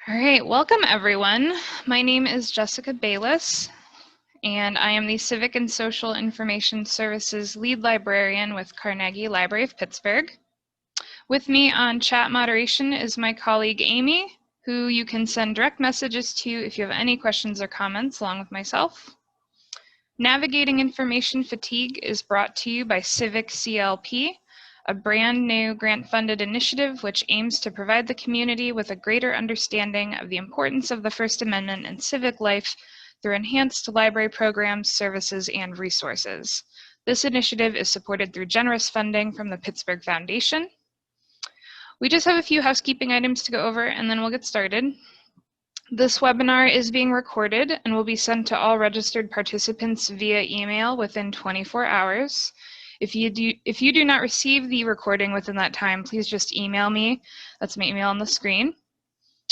All right, welcome everyone. My name is Jessica Bayless, and I am the Civic and Social Information Services lead librarian with Carnegie Library of Pittsburgh. With me on chat moderation is my colleague Amy, who you can send direct messages to if you have any questions or comments, along with myself. Navigating information fatigue is brought to you by Civic CLP, a brand new grant-funded initiative which aims to provide the community with a greater understanding of the importance of the First Amendment in civic life through enhanced library programs, services, and resources. This initiative is supported through generous funding from the Pittsburgh Foundation. We just have a few housekeeping items to go over and then we'll get started. This webinar is being recorded and will be sent to all registered participants via email within 24 hours. If you do not receive the recording within that time, please just email me. That's my email on the screen.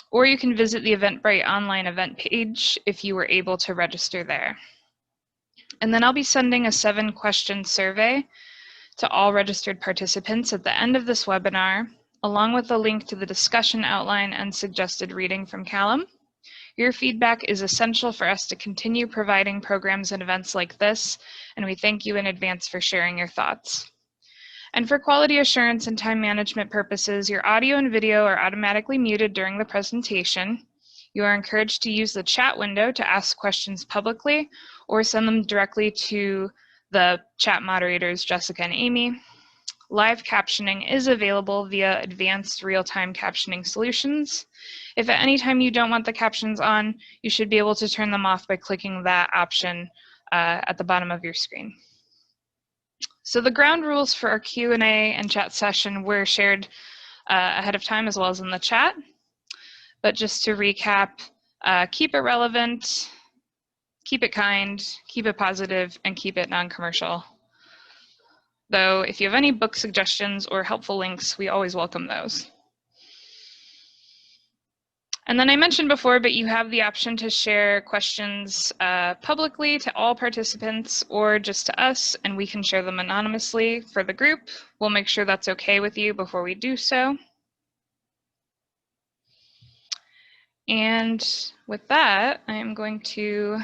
Or you can visit the Eventbrite online event page if you were able to register there. And then I'll be sending a 7-question survey to all registered participants at the end of this webinar, along with a link to the discussion outline and suggested reading from Calum. Your feedback is essential for us to continue providing programs and events like this, and we thank you in advance for sharing your thoughts. And for quality assurance and time management purposes, your audio and video are automatically muted during the presentation. You are encouraged to use the chat window to ask questions publicly or send them directly to the chat moderators, Jessica and Amy. Live captioning is available via advanced real-time captioning solutions. If at any time you don't want the captions on, you should be able to turn them off by clicking that option at the bottom of your screen. So the ground rules for our Q&A and chat session were shared ahead of time as well as in the chat. But just to recap, keep it relevant, keep it kind, keep it positive, and keep it non-commercial. Though if you have any book suggestions or helpful links, we always welcome those. And then I mentioned before, but you have the option to share questions publicly to all participants or just to us, and we can share them anonymously for the group. We'll make sure that's okay with you before we do so. And with that, I am going to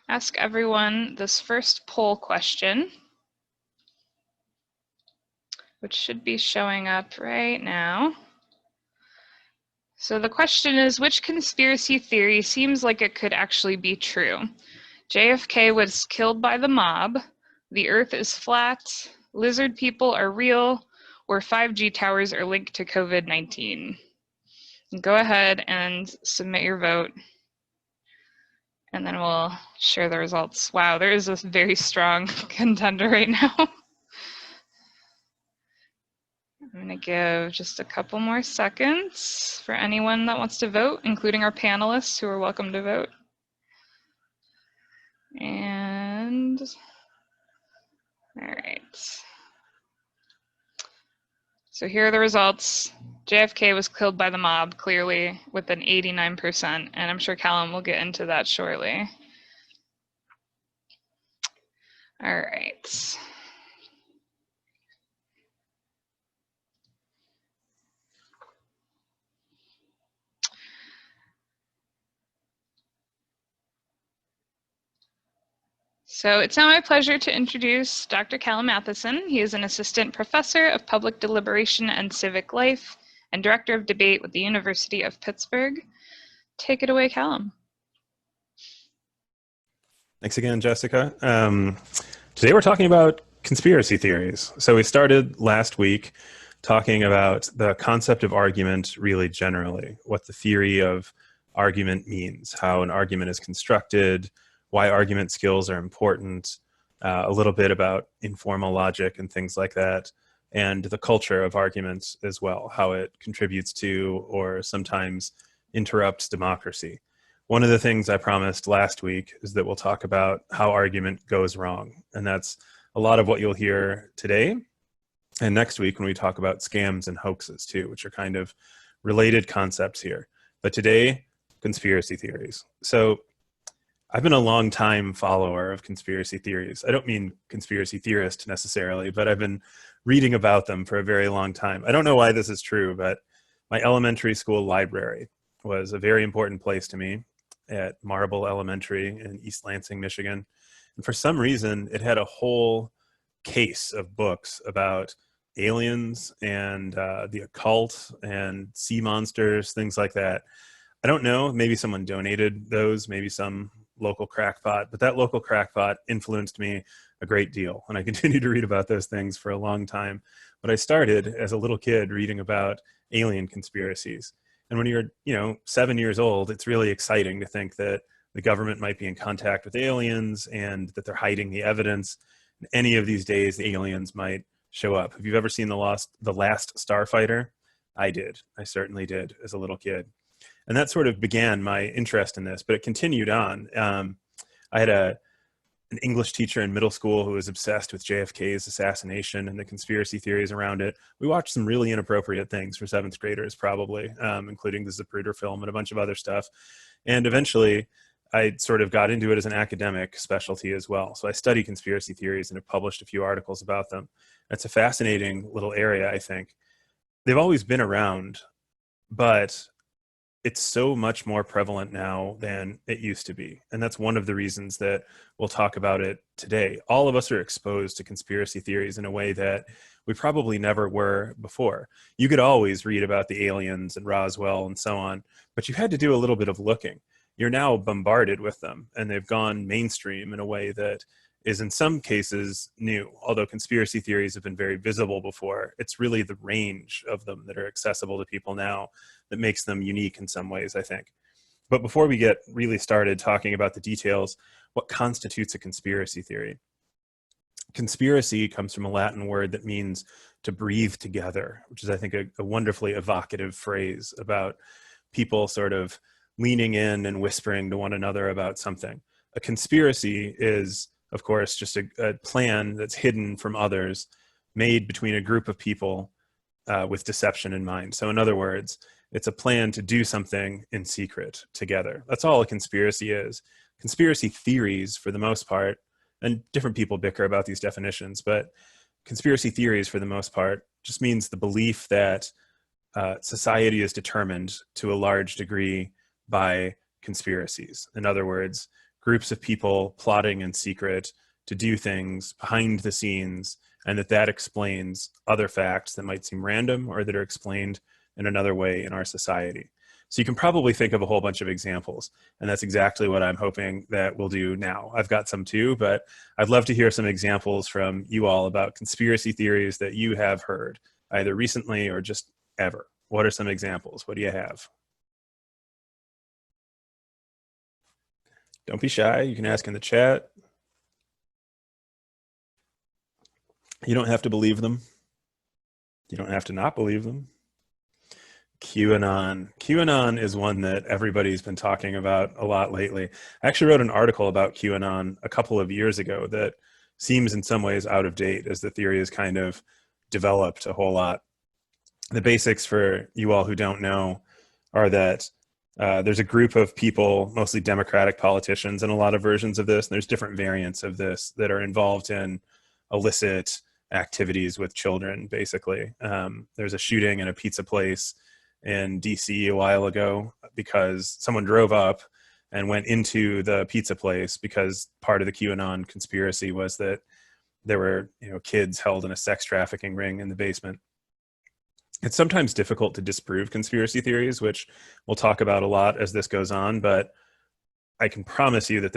ask everyone this first poll question, which should be showing up right now. So the question is, which conspiracy theory seems like it could actually be true? JFK was killed by the mob, the Earth is flat, lizard people are real, or 5G towers are linked to COVID-19. Go ahead and submit your vote, and then we'll share the results. Wow, there is a very strong contender right now. I'm going to give just a couple more seconds for anyone that wants to vote, including our panelists who are welcome to vote. And all right. So here are the results. JFK was killed by the mob, clearly, with an 89%, and I'm sure Calum will get into that shortly. All right. So it's now my pleasure to introduce Dr. Calum Matheson. He is an assistant professor of public deliberation and civic life and director of debate with the University of Pittsburgh. Take it away, Calum. Thanks again, Jessica. Today we're talking about conspiracy theories. So we started last week talking about the concept of argument really generally, what the theory of argument means, how an argument is constructed, why argument skills are important, a little bit about informal logic and things like that, and the culture of arguments as well, how it contributes to or sometimes interrupts democracy. One of the things I promised last week is that we'll talk about how argument goes wrong, and that's a lot of what you'll hear today and next week when we talk about scams and hoaxes too, which are kind of related concepts here. But today, conspiracy theories. So I've been a long time follower of conspiracy theories. I don't mean conspiracy theorist necessarily, but I've been reading about them for a very long time. I don't know why this is true, but my elementary school library was a very important place to me at Marble Elementary in East Lansing, Michigan. And for some reason, it had a whole case of books about aliens and the occult and sea monsters, things like that. I don't know, maybe someone donated those, maybe some local crackpot, but that local crackpot influenced me a great deal. And I continued to read about those things for a long time. But I started as a little kid reading about alien conspiracies. And when you're, 7 years old, it's really exciting to think that the government might be in contact with aliens and that they're hiding the evidence. And any of these days, the aliens might show up. Have you ever seen The Last Starfighter? I did. I certainly did as a little kid. And that sort of began my interest in this, but it continued on. I had an English teacher in middle school who was obsessed with JFK's assassination and the conspiracy theories around it. We watched some really inappropriate things for seventh graders, probably, including the Zapruder film and a bunch of other stuff. And eventually, I sort of got into it as an academic specialty as well. So I study conspiracy theories and have published a few articles about them. It's a fascinating little area, I think. They've always been around, but it's so much more prevalent now than it used to be. And that's one of the reasons that we'll talk about it today. All of us are exposed to conspiracy theories in a way that we probably never were before. You could always read about the aliens and Roswell and so on, but you had to do a little bit of looking. You're now bombarded with them, and they've gone mainstream in a way that is in some cases new. Although conspiracy theories have been very visible before, it's really the range of them that are accessible to people now that makes them unique in some ways, I think. But before we get really started talking about the details, what constitutes a conspiracy theory? Conspiracy comes from a Latin word that means to breathe together, which is, I think, a wonderfully evocative phrase about people sort of leaning in and whispering to one another about something. A conspiracy is, of course, just a plan that's hidden from others, made between a group of people with deception in mind. So in other words, it's a plan to do something in secret together. That's all a conspiracy is. Conspiracy theories, for the most part, and different people bicker about these definitions, but conspiracy theories, for the most part, just means the belief that society is determined to a large degree by conspiracies. In other words, groups of people plotting in secret to do things behind the scenes, and that explains other facts that might seem random or that are explained in another way in our society. So you can probably think of a whole bunch of examples, and that's exactly what I'm hoping that we'll do now. I've got some too, but I'd love to hear some examples from you all about conspiracy theories that you have heard, either recently or just ever. What are some examples? What do you have? Don't be shy. You can ask in the chat. You don't have to believe them. You don't have to not believe them. QAnon. QAnon is one that everybody's been talking about a lot lately. I actually wrote an article about QAnon a couple of years ago that seems in some ways out of date as the theory has kind of developed a whole lot. The basics for you all who don't know are that there's a group of people, mostly Democratic politicians, and a lot of versions of this. And there's different variants of this that are involved in illicit activities with children, basically. There's a shooting in a pizza place in DC a while ago because someone drove up and went into the pizza place because part of the QAnon conspiracy was that there were, kids held in a sex trafficking ring in the basement. It's sometimes difficult to disprove conspiracy theories, which we'll talk about a lot as this goes on, but I can promise you that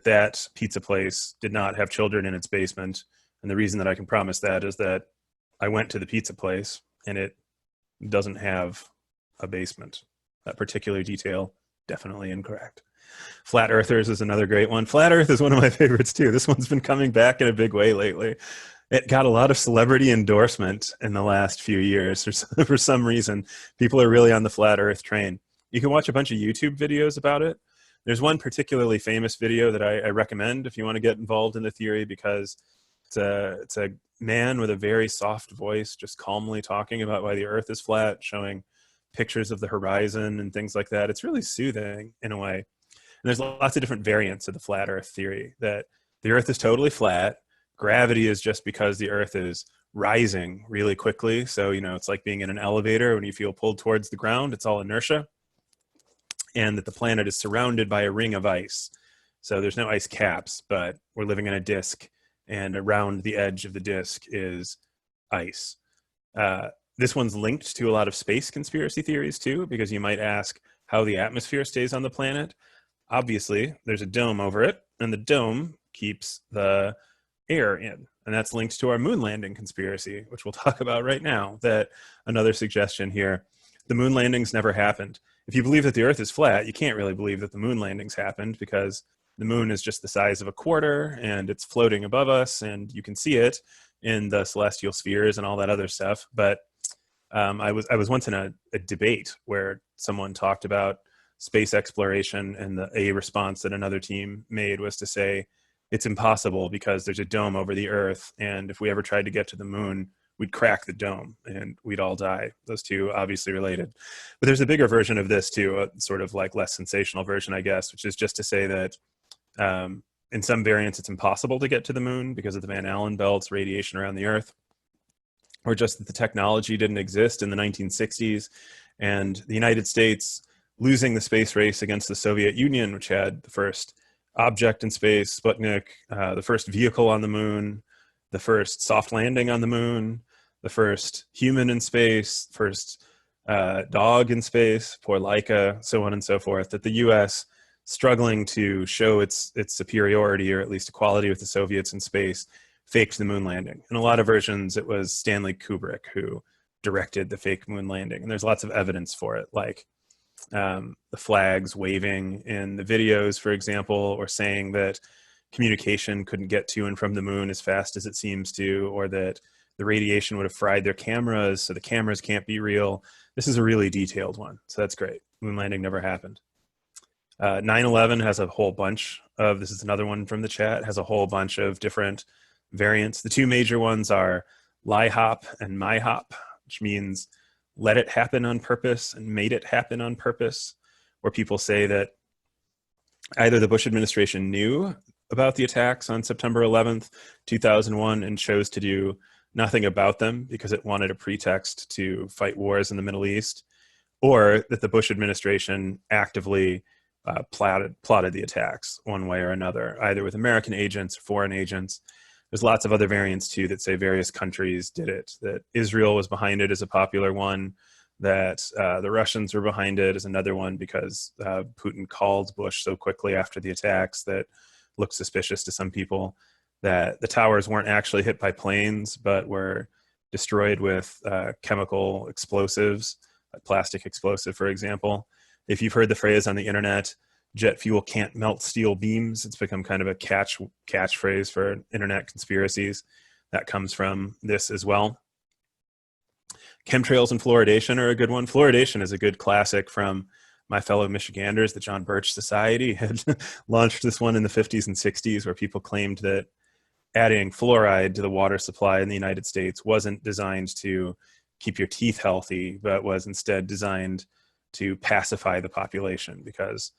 that pizza place did not have children in its basement. And the reason that I can promise that is that I went to the pizza place and it doesn't have a basement. That particular detail, definitely incorrect. Flat Earthers is another great one. Flat Earth is one of my favorites too. This one's been coming back in a big way lately. It got a lot of celebrity endorsement in the last few years. For some reason, people are really on the Flat Earth train. You can watch a bunch of YouTube videos about it. There's one particularly famous video that I recommend if you want to get involved in the theory, because it's a man with a very soft voice just calmly talking about why the Earth is flat, showing pictures of the horizon and things like that. It's really soothing in a way. And there's lots of different variants of the Flat Earth theory, that the Earth is totally flat. Gravity is just because the Earth is rising really quickly. So, it's like being in an elevator when you feel pulled towards the ground. It's all inertia. and that the planet is surrounded by a ring of ice. So there's no ice caps, but we're living in a disk, and around the edge of the disk is ice. This one's linked to a lot of space conspiracy theories too, because you might ask how the atmosphere stays on the planet. Obviously, there's a dome over it, and the dome keeps the air in. And that's linked to our moon landing conspiracy, which we'll talk about right now. That another suggestion here, the moon landings never happened. If you believe that the Earth is flat, you can't really believe that the moon landings happened, because the moon is just the size of a quarter and it's floating above us and you can see it in the celestial spheres and all that other stuff. But I was once in a debate where someone talked about space exploration, and a response that another team made was to say it's impossible because there's a dome over the Earth, and if we ever tried to get to the moon, we'd crack the dome and we'd all die. Those two obviously related. But there's a bigger version of this too, a sort of like less sensational version, I guess, which is just to say that in some variants it's impossible to get to the moon because of the Van Allen belts, radiation around the Earth, or just that the technology didn't exist in the 1960s, and the United States losing the space race against the Soviet Union, which had the first object in space, Sputnik, the first vehicle on the moon, the first soft landing on the moon, the first human in space, first dog in space, poor Laika, so on and so forth, that the US, struggling to show its superiority, or at least equality with the Soviets in space, faked the moon landing. In a lot of versions, it was Stanley Kubrick who directed the fake moon landing. And there's lots of evidence for it, like the flags waving in the videos, for example, or saying that communication couldn't get to and from the moon as fast as it seems to, or that the radiation would have fried their cameras, so the cameras can't be real. This is a really detailed one, so that's great. Moon landing never happened. 9/11 has a whole bunch of, this is another one from the chat, has a whole bunch of different variants. The two major ones are LIHOP and MIHOP, which means let it happen on purpose and made it happen on purpose, where people say that either the Bush administration knew about the attacks on September 11th, 2001, and chose to do nothing about them because it wanted a pretext to fight wars in the Middle East, or that the Bush administration actively plotted the attacks one way or another, either with American agents or foreign agents. There's lots of other variants too that say various countries did it, that Israel was behind it is a popular one, that the Russians were behind it is another one, because Putin called Bush so quickly after the attacks that looked suspicious to some people, that the towers weren't actually hit by planes but were destroyed with chemical explosives, like plastic explosive, for example. If you've heard the phrase on the internet, jet fuel can't melt steel beams, it's become kind of a catchphrase for internet conspiracies. That comes from this as well. Chemtrails and fluoridation are a good one. Fluoridation is a good classic from my fellow Michiganders. The John Birch Society had launched this one in the 50s and 60s, where people claimed that adding fluoride to the water supply in the United States wasn't designed to keep your teeth healthy, but was instead designed to pacify the population, because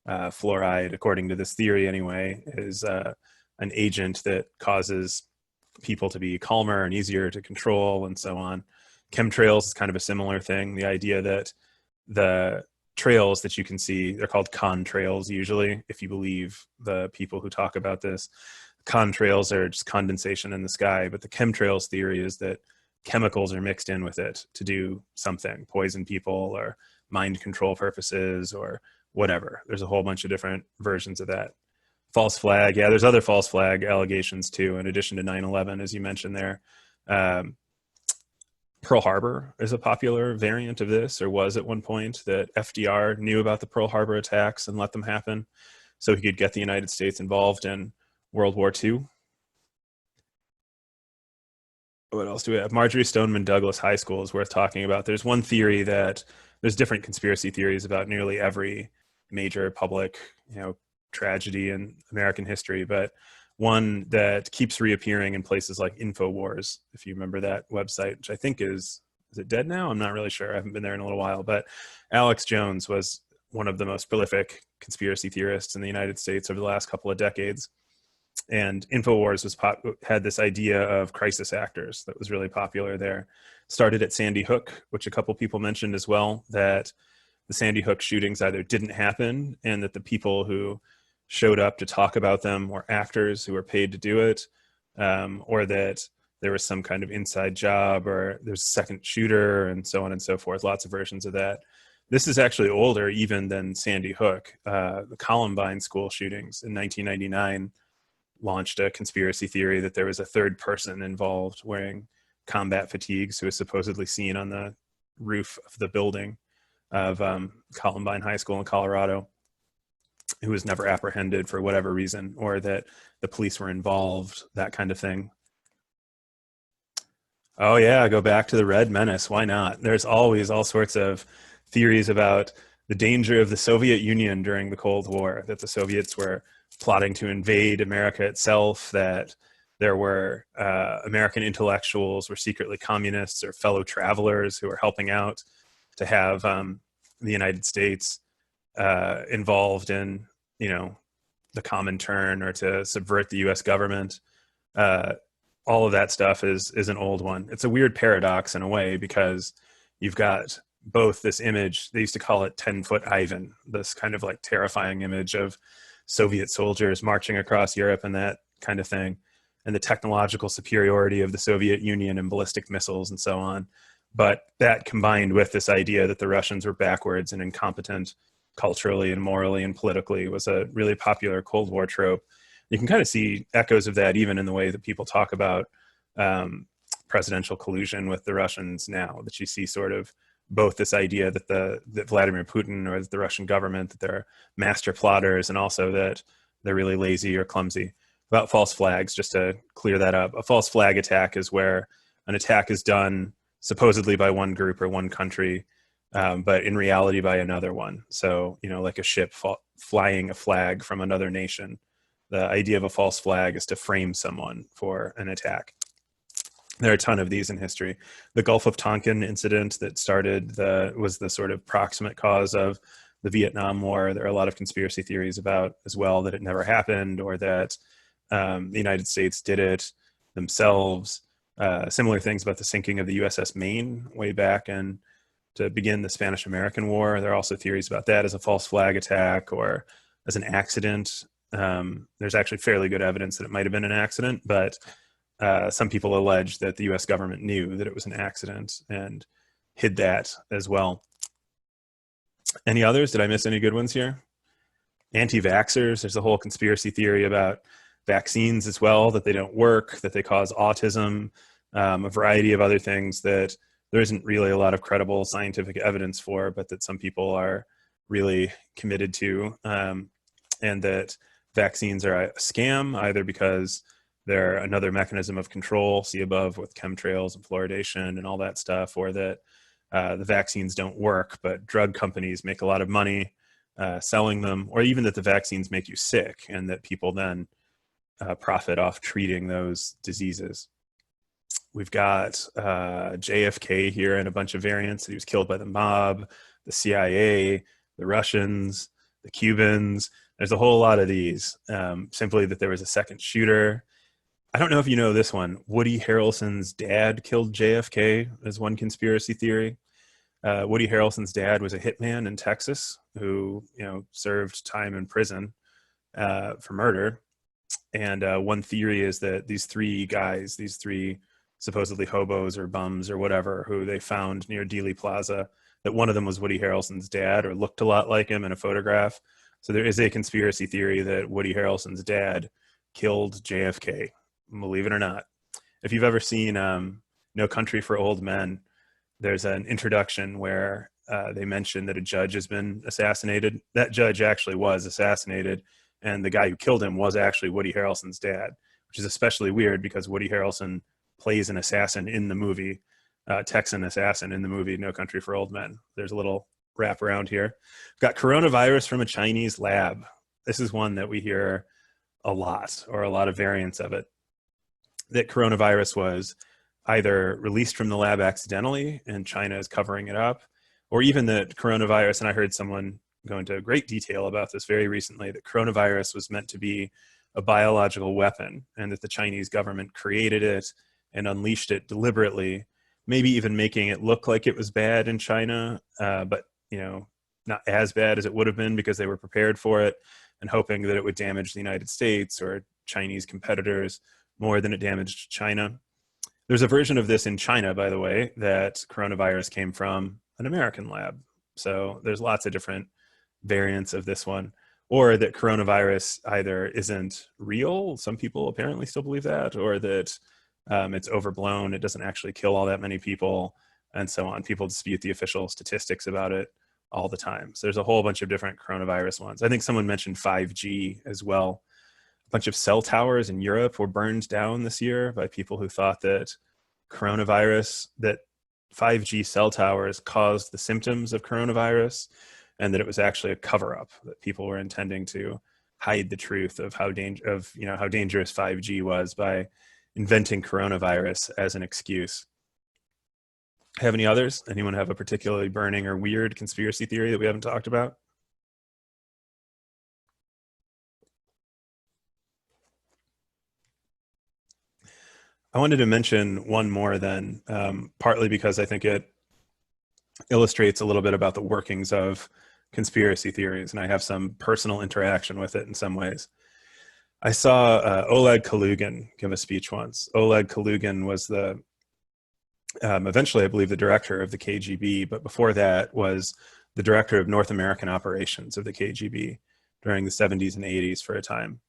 fluoride, according to this theory anyway, is an agent that causes people to be calmer and easier to control and so on. Chemtrails is kind of a similar thing. The idea that the trails that you can see, they're called contrails usually, if you believe the people who talk about this. Contrails are just condensation in the sky, but the chemtrails theory is that chemicals are mixed in with it to do something, poison people or mind control purposes or whatever. There's a whole bunch of different versions of that. False flag, yeah, there's other false flag allegations too, in addition to 9/11, as you mentioned there. Pearl Harbor is a popular variant of this, or was at one point, that FDR knew about the Pearl Harbor attacks and let them happen so he could get the United States involved in World War II. What else do we have? Marjorie Stoneman Douglas High School is worth talking about. There's one theory that there's different conspiracy theories about nearly every major public, tragedy in American history, but one that keeps reappearing in places like InfoWars, if you remember that website, which I think is it dead now? I'm not really sure. I haven't been there in a little while, but Alex Jones was one of the most prolific conspiracy theorists in the United States over the last couple of decades. And InfoWars had this idea of crisis actors that was really popular there. Started at Sandy Hook, which a couple people mentioned as well, that the Sandy Hook shootings either didn't happen, and that the people who showed up to talk about them were actors who were paid to do it, or that there was some kind of inside job, or there's a second shooter, and so on and so forth. Lots of versions of that. This is actually older even than Sandy Hook. The Columbine school shootings in 1999 launched a conspiracy theory that there was a third person involved wearing combat fatigues who was supposedly seen on the roof of the building of Columbine High School in Colorado, who was never apprehended for whatever reason, or that the police were involved, that kind of thing. Oh yeah, go back to the Red Menace. Why not? There's always all sorts of theories about the danger of the Soviet Union during the Cold War, that the Soviets were plotting to invade America itself, that there were American intellectuals were secretly communists or fellow travelers who were helping out to have the United States involved in, the Common Turn, or to subvert the U.S. government. All of that stuff is an old one. It's a weird paradox in a way, because you've got both this image, they used to call it 10-foot Ivan, this kind of like terrifying image of Soviet soldiers marching across Europe and that kind of thing, and the technological superiority of the Soviet Union and ballistic missiles and so on. But that combined with this idea that the Russians were backwards and incompetent culturally and morally and politically was a really popular Cold War trope. You can kind of see echoes of that even in the way that people talk about presidential collusion with the Russians now, that you see sort of both this idea that that Vladimir Putin or the Russian government, that they're master plotters, and also that they're really lazy or clumsy. About false flags, just to clear that up, a false flag attack is where an attack is done supposedly by one group or one country, but in reality by another one. So, like a ship flying a flag from another nation. The idea of a false flag is to frame someone for an attack. There are a ton of these in history. The Gulf of Tonkin incident that was the sort of proximate cause of the Vietnam War. There are a lot of conspiracy theories about as well, that it never happened, or that the United States did it themselves. Similar things about the sinking of the USS Maine way back and to begin the Spanish-American War. There are also theories about that as a false flag attack or as an accident. There's actually fairly good evidence that it might have been an accident, but some people allege that the US government knew that it was an accident and hid that as well. Any others? Did I miss any good ones here? Anti-vaxxers, there's a whole conspiracy theory about vaccines as well, that they don't work, that they cause autism, a variety of other things that there isn't really a lot of credible scientific evidence for, but that some people are really committed to, and that vaccines are a scam, either because they're another mechanism of control, see above with chemtrails and fluoridation and all that stuff, or that the vaccines don't work, but drug companies make a lot of money selling them, or even that the vaccines make you sick and that people then profit off treating those diseases. We've got JFK here and a bunch of variants, that he was killed by the mob, the CIA, the Russians, the Cubans. There's a whole lot of these. Simply that there was a second shooter. I don't know if you know this one. Woody Harrelson's dad killed JFK as one conspiracy theory. Woody Harrelson's dad was a hitman in Texas who, served time in prison for murder. And one theory is that these three supposedly hobos or bums or whatever, who they found near Dealey Plaza, that one of them was Woody Harrelson's dad or looked a lot like him in a photograph. So there is a conspiracy theory that Woody Harrelson's dad killed JFK, believe it or not. If you've ever seen No Country for Old Men, there's an introduction where they mention that a judge has been assassinated. That judge actually was assassinated, and the guy who killed him was actually Woody Harrelson's dad, which is especially weird because Woody Harrelson plays an assassin in the movie, Texan assassin in the movie No Country for Old Men. There's a little wrap around here. We've got coronavirus from a Chinese lab. This is one that we hear a lot, or a lot of variants of it, that coronavirus was either released from the lab accidentally and China is covering it up, or even that coronavirus, and I heard someone go into great detail about this very recently, that coronavirus was meant to be a biological weapon and that the Chinese government created it and unleashed it deliberately, maybe even making it look like it was bad in China, but not as bad as it would have been because they were prepared for it and hoping that it would damage the United States or Chinese competitors more than it damaged China. There's a version of this in China, by the way, that coronavirus came from an American lab. So there's lots of different variants of this one, or that coronavirus either isn't real, some people apparently still believe that, or that it's overblown, it doesn't actually kill all that many people, and so on. People dispute the official statistics about it all the time. So there's a whole bunch of different coronavirus ones. I think someone mentioned 5G as well. A bunch of cell towers in Europe were burned down this year by people who thought that coronavirus, that 5G cell towers caused the symptoms of coronavirus, and that it was actually a cover-up, that people were intending to hide the truth of how dangerous 5G was by inventing coronavirus as an excuse. Have any others? Anyone have a particularly burning or weird conspiracy theory that we haven't talked about? I wanted to mention one more then, partly because I think it illustrates a little bit about the workings of conspiracy theories, and I have some personal interaction with it in some ways. I saw Oleg Kalugin give a speech once. Oleg Kalugin was the, eventually I believe, the director of the KGB, but before that was the director of North American operations of the KGB during the 70s and 80s for a time.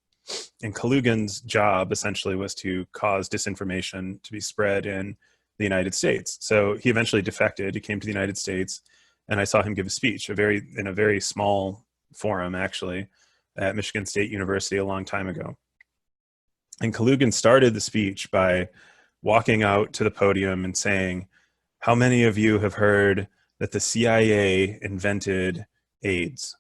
And Kalugin's job essentially was to cause disinformation to be spread in the United States. So he eventually defected, he came to the United States, and I saw him give a speech, in a very small forum actually, at Michigan State University a long time ago. And Kalugin started the speech by walking out to the podium and saying, "How many of you have heard that the CIA invented AIDS?"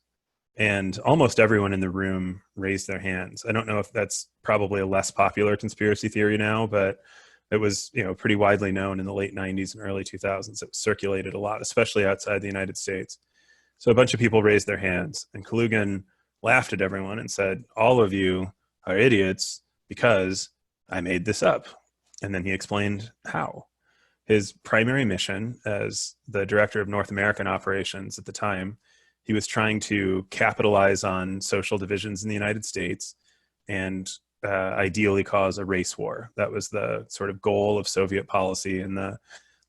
And almost everyone in the room raised their hands. I don't know if that's probably a less popular conspiracy theory now, but it was, pretty widely known in the late 90s and early 2000s. It circulated a lot, especially outside the United States. So a bunch of people raised their hands, and Kalugin laughed at everyone and said, "All of you are idiots because I made this up." And then he explained how. His primary mission as the director of North American operations at the time, he was trying to capitalize on social divisions in the United States and ideally cause a race war. That was the sort of goal of Soviet policy in the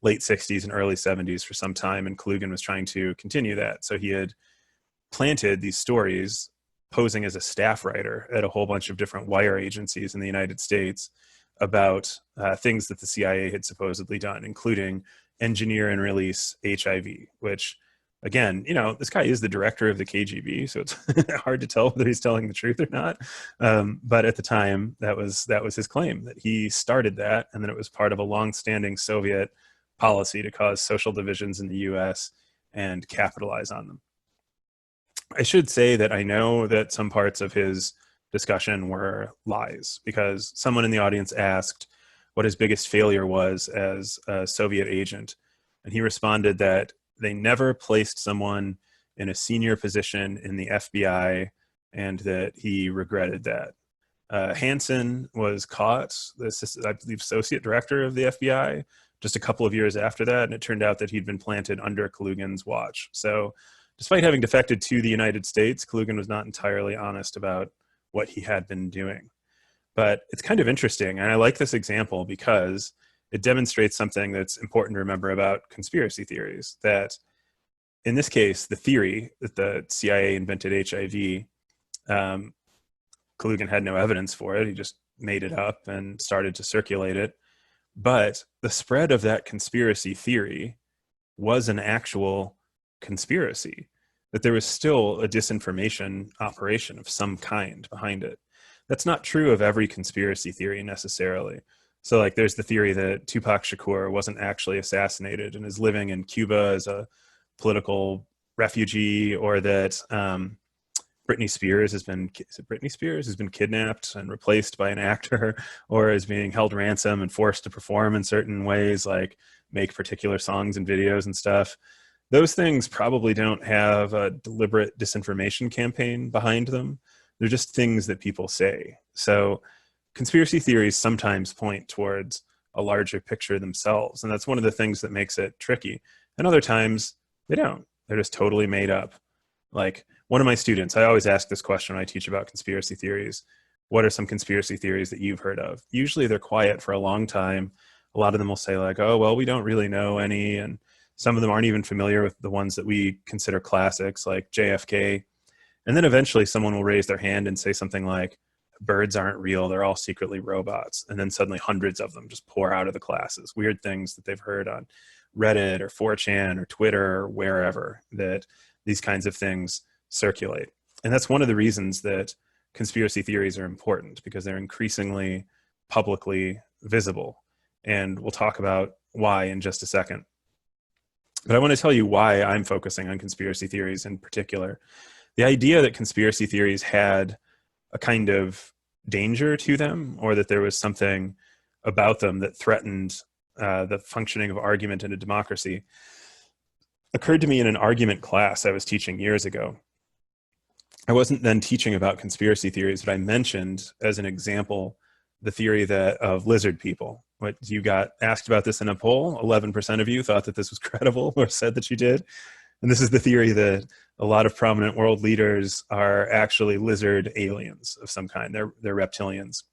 late 60s and early 70s for some time, and Kalugin was trying to continue that. So he had planted these stories posing as a staff writer at a whole bunch of different wire agencies in the United States about things that the CIA had supposedly done, including engineer and release HIV, which, again, this guy is the director of the KGB, so it's hard to tell whether he's telling the truth or not. But at the time, that was his claim, that he started that, and that it was part of a long-standing Soviet policy to cause social divisions in the US and capitalize on them. I should say that I know that some parts of his discussion were lies, because someone in the audience asked what his biggest failure was as a Soviet agent, and he responded that they never placed someone in a senior position in the FBI, and that he regretted that. Hansen was caught, I believe, associate director of the FBI, just a couple of years after that, and it turned out that he'd been planted under Kalugin's watch. So despite having defected to the United States, Kalugin was not entirely honest about what he had been doing. But it's kind of interesting, and I like this example because it demonstrates something that's important to remember about conspiracy theories, that in this case, the theory that the CIA invented HIV, Kalugin had no evidence for it. He just made it up and started to circulate it. But the spread of that conspiracy theory was an actual conspiracy, that there was still a disinformation operation of some kind behind it. That's not true of every conspiracy theory necessarily. So like there's the theory that Tupac Shakur wasn't actually assassinated and is living in Cuba as a political refugee, or that Britney Spears has been kidnapped and replaced by an actor, or is being held ransom and forced to perform in certain ways, like make particular songs and videos and stuff. Those things probably don't have a deliberate disinformation campaign behind them. They're just things that people say. So conspiracy theories sometimes point towards a larger picture themselves, and that's one of the things that makes it tricky. And other times they don't. They're just totally made up. Like one of my students, I always ask this question when I teach about conspiracy theories. What are some conspiracy theories that you've heard of? Usually they're quiet for a long time. A lot of them will say like, oh, well, we don't really know any. And some of them aren't even familiar with the ones that we consider classics like JFK. And then eventually someone will raise their hand and say something like, birds aren't real, they're all secretly robots. And then suddenly hundreds of them just pour out of the classes, weird things that they've heard on Reddit or 4chan or Twitter or wherever, that these kinds of things circulate. And that's one of the reasons that conspiracy theories are important, because they're increasingly publicly visible. And we'll talk about why in just a second. But I want to tell you why I'm focusing on conspiracy theories in particular. The idea that conspiracy theories had a kind of danger to them, or that there was something about them that threatened the functioning of argument in a democracy, occurred to me in an argument class I was teaching years ago. I wasn't then teaching about conspiracy theories, but I mentioned as an example the theory that of lizard people. What you got asked about this in a poll, 11% of you thought that this was credible or said that you did. And this is the theory that a lot of prominent world leaders are actually lizard aliens of some kind. They're reptilians.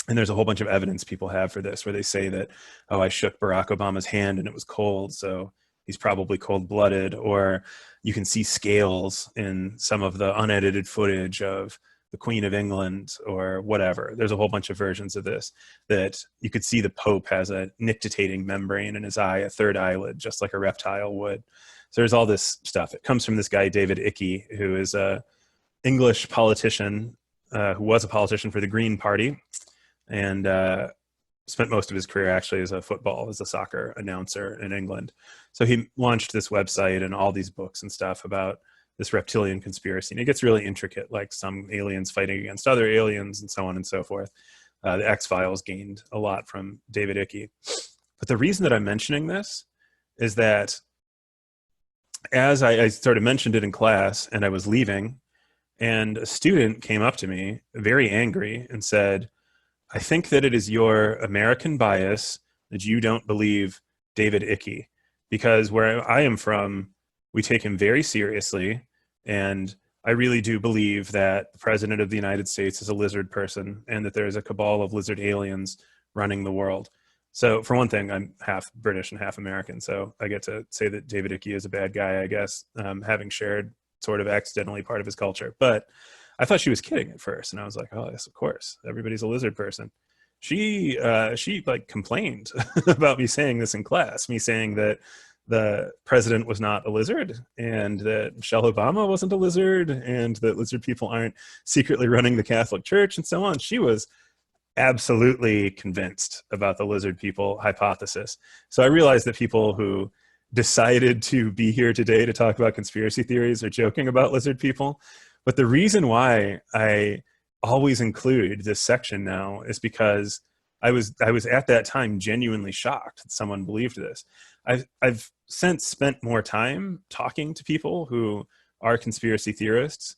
And there's a whole bunch of evidence people have for this, where they say that, oh, I shook Barack Obama's hand and it was cold, so he's probably cold-blooded. Or you can see scales in some of the unedited footage of the Queen of England or whatever. There's a whole bunch of versions of this, that you could see the Pope has a nictitating membrane in his eye, a third eyelid, just like a reptile would. So there's all this stuff. It comes from this guy, David Icke, who is a English politician, who was a politician for the Green Party, and spent most of his career actually as a soccer announcer in England. So he launched this website and all these books and stuff about this reptilian conspiracy. And it gets really intricate, like some aliens fighting against other aliens and so on and so forth. The X-Files gained a lot from David Icke. But the reason that I'm mentioning this is that as I sort of mentioned it in class and I was leaving, and a student came up to me very angry and said, I think that it is your American bias that you don't believe David Icke, because where I am from, we take him very seriously. And I really do believe that the president of the United States is a lizard person, and that there's a cabal of lizard aliens running the world. So for one thing, I'm half British and half American, so I get to say that David Icke is a bad guy, I guess, having shared sort of accidentally part of his culture. But I thought she was kidding at first, and I was like, oh, yes, of course, everybody's a lizard person. She like complained about me saying this in class, me saying that the president was not a lizard, and that Michelle Obama wasn't a lizard, and that lizard people aren't secretly running the Catholic Church, and so on. She was absolutely convinced about the lizard people hypothesis. So I realized that people who decided to be here today to talk about conspiracy theories are joking about lizard people. But the reason why I always include this section now is because I was at that time genuinely shocked that someone believed this. I've since spent more time talking to people who are conspiracy theorists,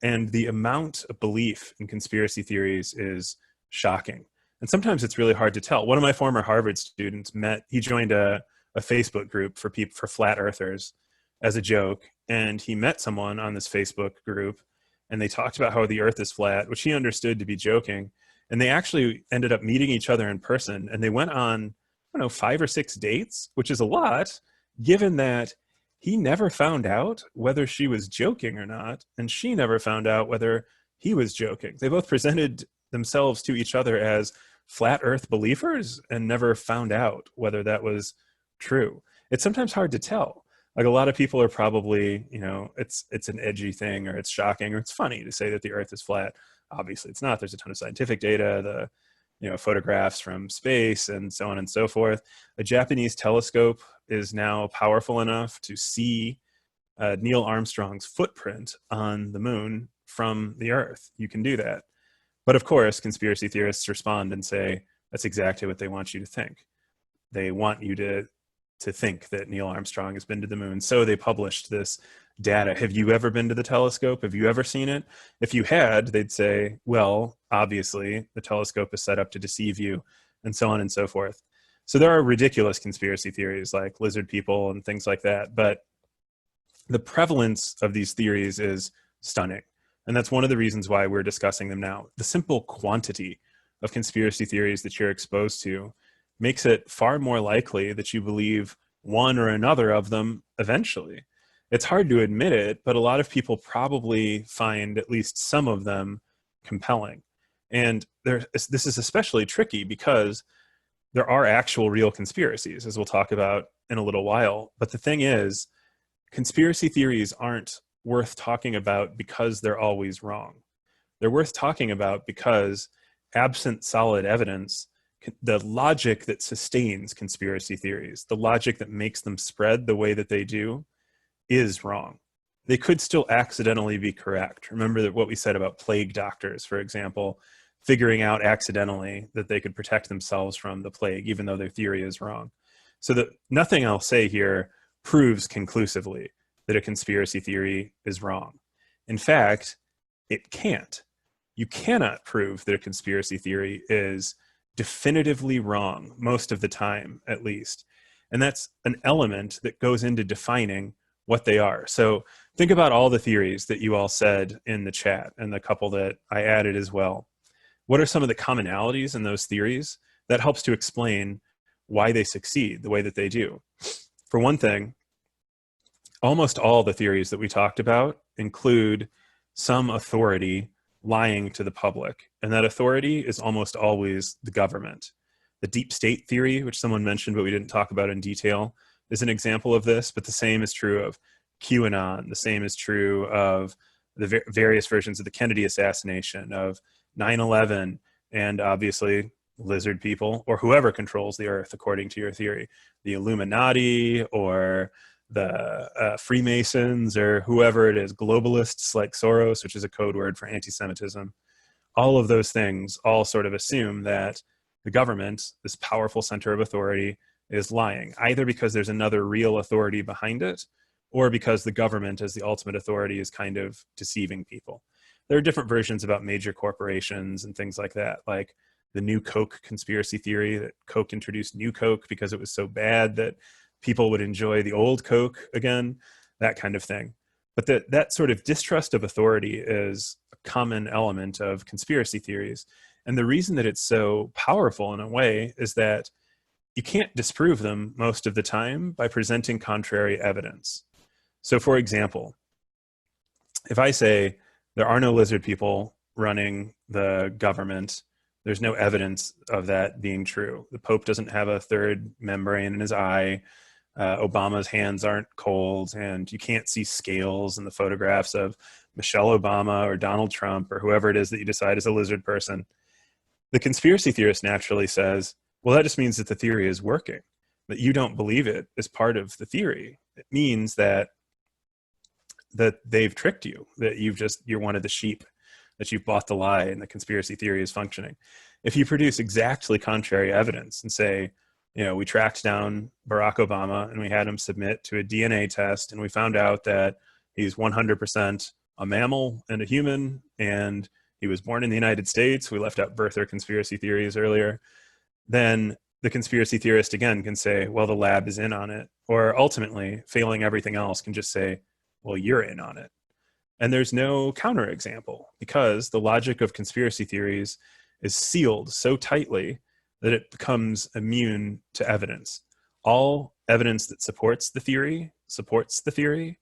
and the amount of belief in conspiracy theories is shocking. And sometimes it's really hard to tell. One of my former Harvard students he joined a Facebook group for flat earthers as a joke, and he met someone on this Facebook group, and they talked about how the earth is flat, which he understood to be joking. And they actually ended up meeting each other in person, and they went on, I don't know, 5 or 6 dates, which is a lot, given that he never found out whether she was joking or not, and she never found out whether he was joking. They both presented themselves to each other as flat earth believers and never found out whether that was true. It's sometimes hard to tell. Like, a lot of people are probably, it's an edgy thing, or it's shocking, or it's funny to say that the earth is flat. Obviously it's not. There's a ton of scientific data, photographs from space and so on and so forth. A Japanese telescope is now powerful enough to see Neil Armstrong's footprint on the moon from the earth. You can do that. But of course, conspiracy theorists respond and say, that's exactly what they want you to think. They want you to think that Neil Armstrong has been to the moon. So they published this data. Have you ever been to the telescope? Have you ever seen it? If you had, they'd say, well, obviously the telescope is set up to deceive you, and so on and so forth. So there are ridiculous conspiracy theories like lizard people and things like that. But the prevalence of these theories is stunning. And that's one of the reasons why we're discussing them now. The simple quantity of conspiracy theories that you're exposed to makes it far more likely that you believe one or another of them eventually. It's hard to admit it, but a lot of people probably find at least some of them compelling. And this is especially tricky because there are actual real conspiracies, as we'll talk about in a little while. But the thing is, conspiracy theories aren't worth talking about because they're always wrong. They're worth talking about because, absent solid evidence, the logic that sustains conspiracy theories, the logic that makes them spread the way that they do, is wrong. They could still accidentally be correct. Remember that what we said about plague doctors, for example, figuring out accidentally that they could protect themselves from the plague, even though their theory is wrong. So that nothing I'll say here proves conclusively that a conspiracy theory is wrong. In fact, it can't. You cannot prove that a conspiracy theory is definitively wrong, most of the time, at least. And that's an element that goes into defining what they are. So think about all the theories that you all said in the chat and the couple that I added as well. What are some of the commonalities in those theories? That helps to explain why they succeed the way that they do. For one thing, almost all the theories that we talked about include some authority lying to the public, and that authority is almost always the government. The deep state theory, which someone mentioned but we didn't talk about in detail, is an example of this, but the same is true of QAnon. The same is true of the various versions of the Kennedy assassination, of 9/11, and obviously lizard people, or whoever controls the earth, according to your theory, the Illuminati, or the Freemasons, or whoever it is, globalists like Soros, which is a code word for anti-Semitism. All of those things all sort of assume that the government, this powerful center of authority, is lying, either because there's another real authority behind it, or because the government as the ultimate authority is kind of deceiving people. There are different versions about major corporations and things like that, like the New Coke conspiracy theory, that Coke introduced New Coke because it was so bad that people would enjoy the old Coke again, that kind of thing. But that sort of distrust of authority is a common element of conspiracy theories. And the reason that it's so powerful in a way is that you can't disprove them most of the time by presenting contrary evidence. So for example, if I say there are no lizard people running the government, there's no evidence of that being true. The Pope doesn't have a third membrane in his eye. Obama's hands aren't cold, and you can't see scales in the photographs of Michelle Obama or Donald Trump or whoever it is that you decide is a lizard person. The conspiracy theorist naturally says, well, that just means that the theory is working, that you don't believe it is part of the theory. It means that they've tricked you, that you're one of the sheep, that you've bought the lie and the conspiracy theory is functioning. If you produce exactly contrary evidence and say, we tracked down Barack Obama and we had him submit to a DNA test and we found out that he's 100% a mammal and a human and he was born in the United States, we left out birther conspiracy theories earlier, then the conspiracy theorist again can say, well, the lab is in on it. Or ultimately, failing everything else, can just say, well, you're in on it. And there's no counterexample because the logic of conspiracy theories is sealed so tightly that it becomes immune to evidence. All evidence that supports the theory,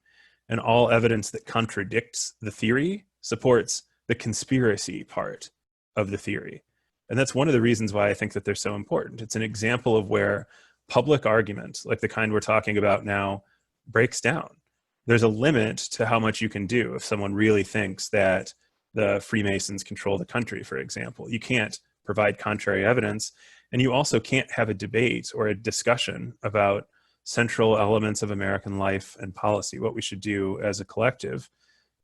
and all evidence that contradicts the theory supports the conspiracy part of the theory. And that's one of the reasons why I think that they're so important. It's an example of where public argument, like the kind we're talking about now, breaks down. There's a limit to how much you can do if someone really thinks that the Freemasons control the country, for example. You can't provide contrary evidence, and you also can't have a debate or a discussion about central elements of American life and policy, what we should do as a collective,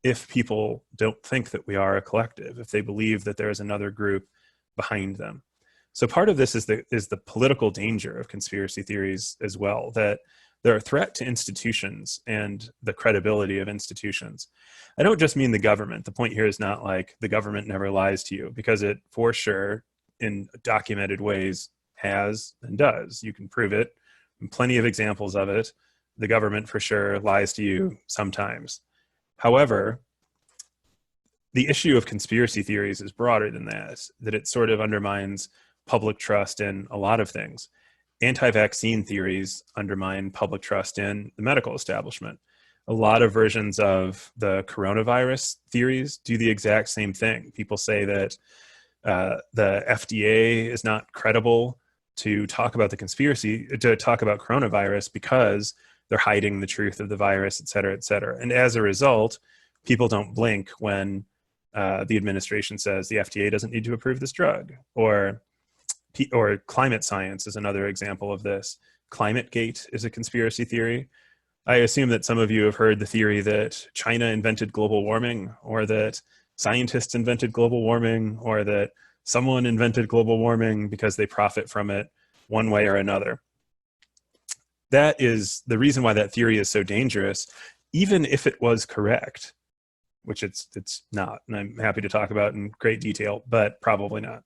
if people don't think that we are a collective, if they believe that there is another group behind them. So part of this is the political danger of conspiracy theories as well, that they're a threat to institutions and the credibility of institutions. I don't just mean the government. The point here is not like the government never lies to you, because it for sure in documented ways has and does. You can prove it, and plenty of examples of it. the government for sure lies to you sometimes. However, the issue of conspiracy theories is broader than that it sort of undermines public trust in a lot of things. Anti-vaccine theories undermine public trust in the medical establishment. A lot of versions of the coronavirus theories do the exact same thing. People say that the FDA is not credible to talk about coronavirus because they're hiding the truth of the virus, et cetera, et cetera. And as a result, people don't blink when the administration says the FDA doesn't need to approve this drug, or climate science is another example of this. ClimateGate is a conspiracy theory. I assume that some of you have heard the theory that China invented global warming, or that scientists invented global warming, or that someone invented global warming because they profit from it one way or another. That is the reason why that theory is so dangerous, even if it was correct, which it's not, and I'm happy to talk about in great detail, but probably not.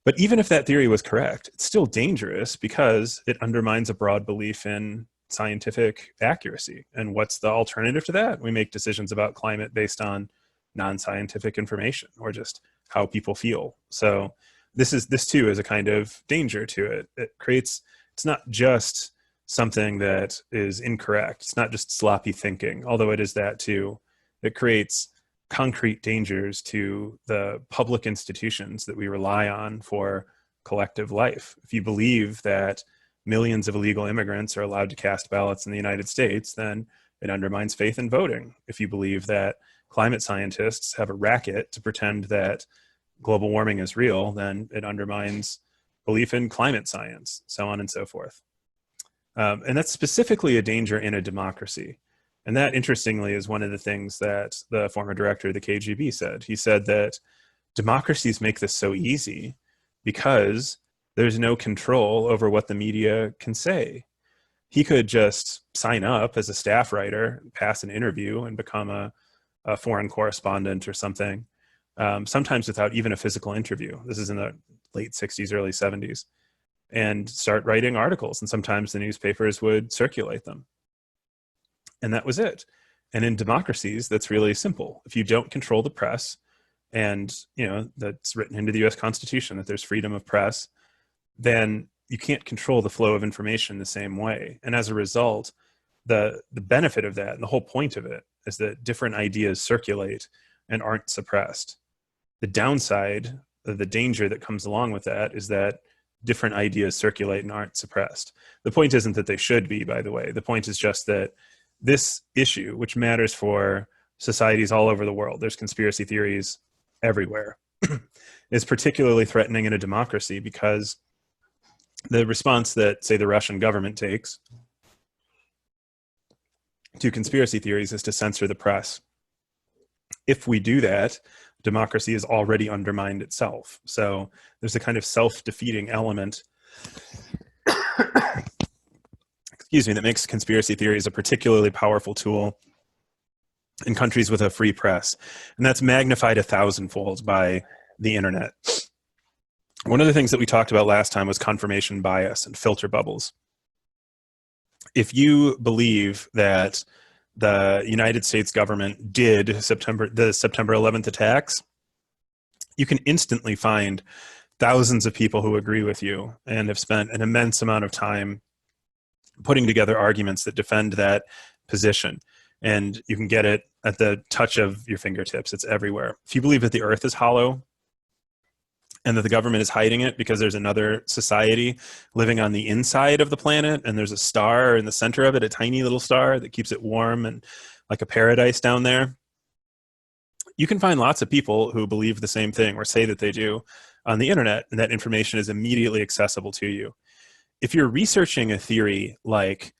But even if that theory was correct, it's still dangerous because it undermines a broad belief in scientific accuracy. And what's the alternative to that? We make decisions about climate based on non-scientific information or just how people feel. So this too is a kind of danger to it. It's not just something that is incorrect. It's not just sloppy thinking, although it is that too. It creates concrete dangers to the public institutions that we rely on for collective life. If you believe that millions of illegal immigrants are allowed to cast ballots in the United States, then it undermines faith in voting. If you believe that climate scientists have a racket to pretend that global warming is real, then it undermines belief in climate science, so on and so forth. And that's specifically a danger in a democracy. And that, interestingly, is one of the things that the former director of the KGB said. He said that democracies make this so easy because there's no control over what the media can say. He could just sign up as a staff writer, pass an interview, and become a foreign correspondent or something, sometimes without even a physical interview. This is in the late 60s, early 70s. And start writing articles. And sometimes the newspapers would circulate them. And that was it. And in democracies, that's really simple. If you don't control the press, and that's written into the US Constitution that there's freedom of press, then you can't control the flow of information the same way. And as a result, the benefit of that, and the whole point of it, is that different ideas circulate and aren't suppressed. The downside, the danger that comes along with that, is that different ideas circulate and aren't suppressed. The point isn't that they should be, by the way. The point is just that this issue, which matters for societies all over the world, there's conspiracy theories everywhere, is particularly threatening in a democracy because the response that, say, the Russian government takes to conspiracy theories is to censor the press. If we do that, democracy is already undermined itself. So there's a kind of self-defeating element that makes conspiracy theories a particularly powerful tool in countries with a free press. And that's magnified 1,000-fold by the internet. One of the things that we talked about last time was confirmation bias and filter bubbles. If you believe that the United States government did the September 11th attacks, you can instantly find thousands of people who agree with you and have spent an immense amount of time putting together arguments that defend that position. And you can get it at the touch of your fingertips. It's everywhere. If you believe that the earth is hollow and that the government is hiding it because there's another society living on the inside of the planet and there's a star in the center of it, a tiny little star that keeps it warm and like a paradise down there, you can find lots of people who believe the same thing or say that they do on the internet, and that information is immediately accessible to you. If you're researching a theory like,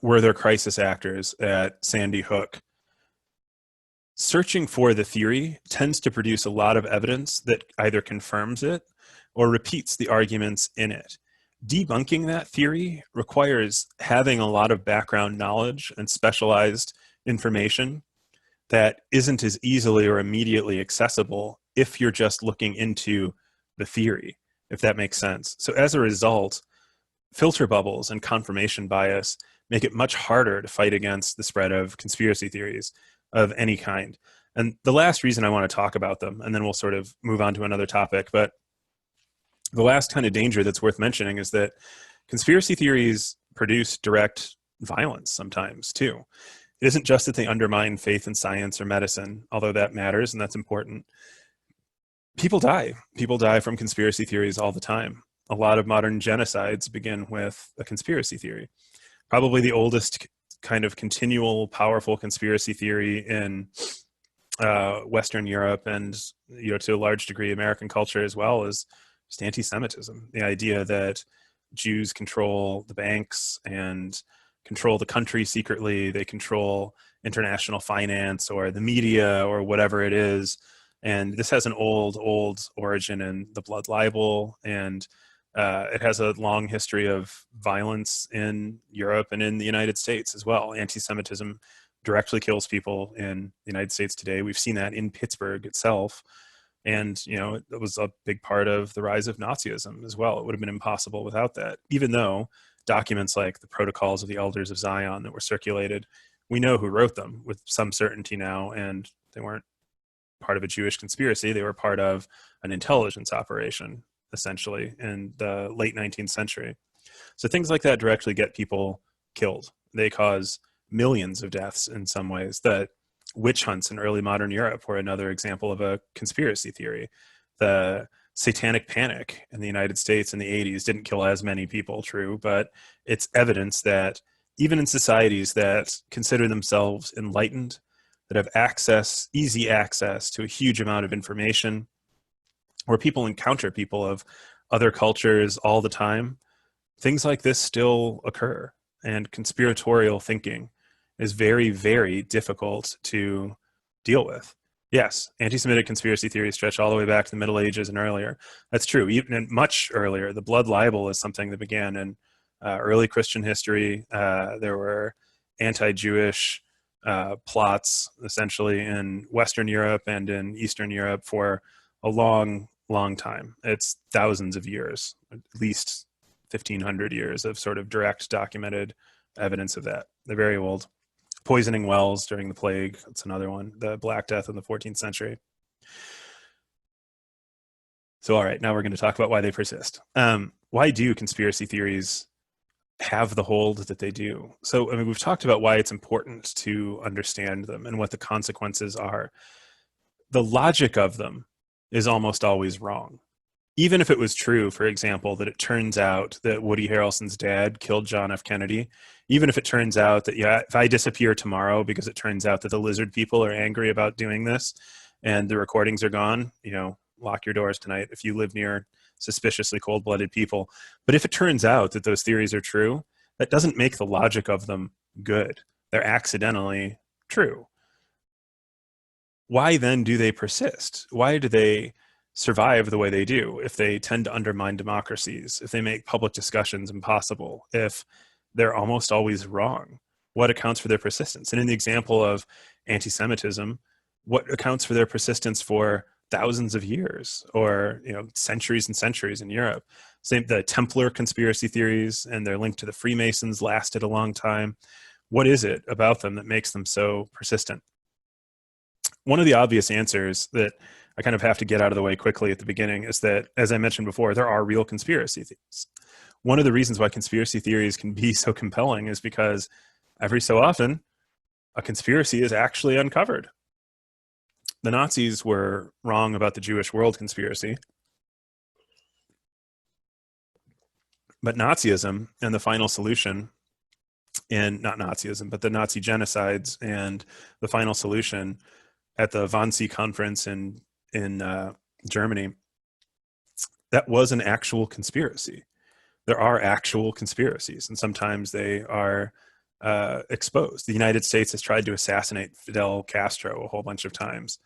were there crisis actors at Sandy Hook, searching for the theory tends to produce a lot of evidence that either confirms it or repeats the arguments in it. Debunking that theory requires having a lot of background knowledge and specialized information that isn't as easily or immediately accessible if you're just looking into the theory, if that makes sense. So as a result, filter bubbles and confirmation bias make it much harder to fight against the spread of conspiracy theories of any kind. And the last reason I want to talk about them, and then we'll sort of move on to another topic, but the last kind of danger that's worth mentioning is that conspiracy theories produce direct violence sometimes too. It isn't just that they undermine faith in science or medicine, although that matters and that's important. People die. People die from conspiracy theories all the time. A lot of modern genocides begin with a conspiracy theory. Probably the oldest kind of continual, powerful conspiracy theory in Western Europe and, to a large degree, American culture as well is just anti-Semitism. The idea that Jews control the banks and control the country secretly, they control international finance or the media or whatever it is. And this has an old origin in the blood libel, and it has a long history of violence in Europe and in the United States as well. Anti-Semitism directly kills people in the United States today. We've seen that in Pittsburgh itself. And, it was a big part of the rise of Nazism as well. It would have been impossible without that, even though documents like the Protocols of the Elders of Zion that were circulated, we know who wrote them with some certainty now, and they weren't part of a Jewish conspiracy. They were part of an intelligence operation, essentially, in the late 19th century. So things like that directly get people killed. They cause millions of deaths in some ways. The witch hunts in early modern Europe were another example of a conspiracy theory. The satanic panic in the United States in the 80s didn't kill as many people, true, but it's evidence that even in societies that consider themselves enlightened, that have easy access to a huge amount of information, where people encounter people of other cultures all the time, things like this still occur. And conspiratorial thinking is very, very difficult to deal with. Yes, anti-Semitic conspiracy theories stretch all the way back to the Middle Ages and earlier. That's true. Even much earlier, the blood libel is something that began in early Christian history. There were anti-Jewish plots essentially in Western Europe and in Eastern Europe for a long time. It's thousands of years, at least 1,500 years of sort of direct documented evidence of that. They're very old. Poisoning wells during the plague, that's another one. The Black Death in the 14th century. So all right, now we're going to talk about why they persist. Why do conspiracy theories have the hold that they do? So, we've talked about why it's important to understand them and what the consequences are. The logic of them is almost always wrong. Even if it was true, for example, that it turns out that Woody Harrelson's dad killed John F. Kennedy, even if it turns out that, if I disappear tomorrow because it turns out that the lizard people are angry about doing this and the recordings are gone, lock your doors tonight if you live near suspiciously cold-blooded people. But if it turns out that those theories are true, that doesn't make the logic of them good. They're accidentally true. Why then do they persist? Why do they survive the way they do? If they tend to undermine democracies, if they make public discussions impossible, if they're almost always wrong, what accounts for their persistence? And in the example of anti-Semitism, what accounts for their persistence for thousands of years or centuries and centuries in Europe? Same, the Templar conspiracy theories and their link to the Freemasons lasted a long time. What is it about them that makes them so persistent? One of the obvious answers that I kind of have to get out of the way quickly at the beginning is that, as I mentioned before, there are real conspiracy theories. One of the reasons why conspiracy theories can be so compelling is because every so often a conspiracy is actually uncovered. The Nazis were wrong about the Jewish world conspiracy, but Nazism and the final solution, and not Nazism, but the Nazi genocides and the final solution at the Wannsee conference in Germany, that was an actual conspiracy. There are actual conspiracies, and sometimes they are exposed. The United States has tried to assassinate Fidel Castro a whole bunch of times.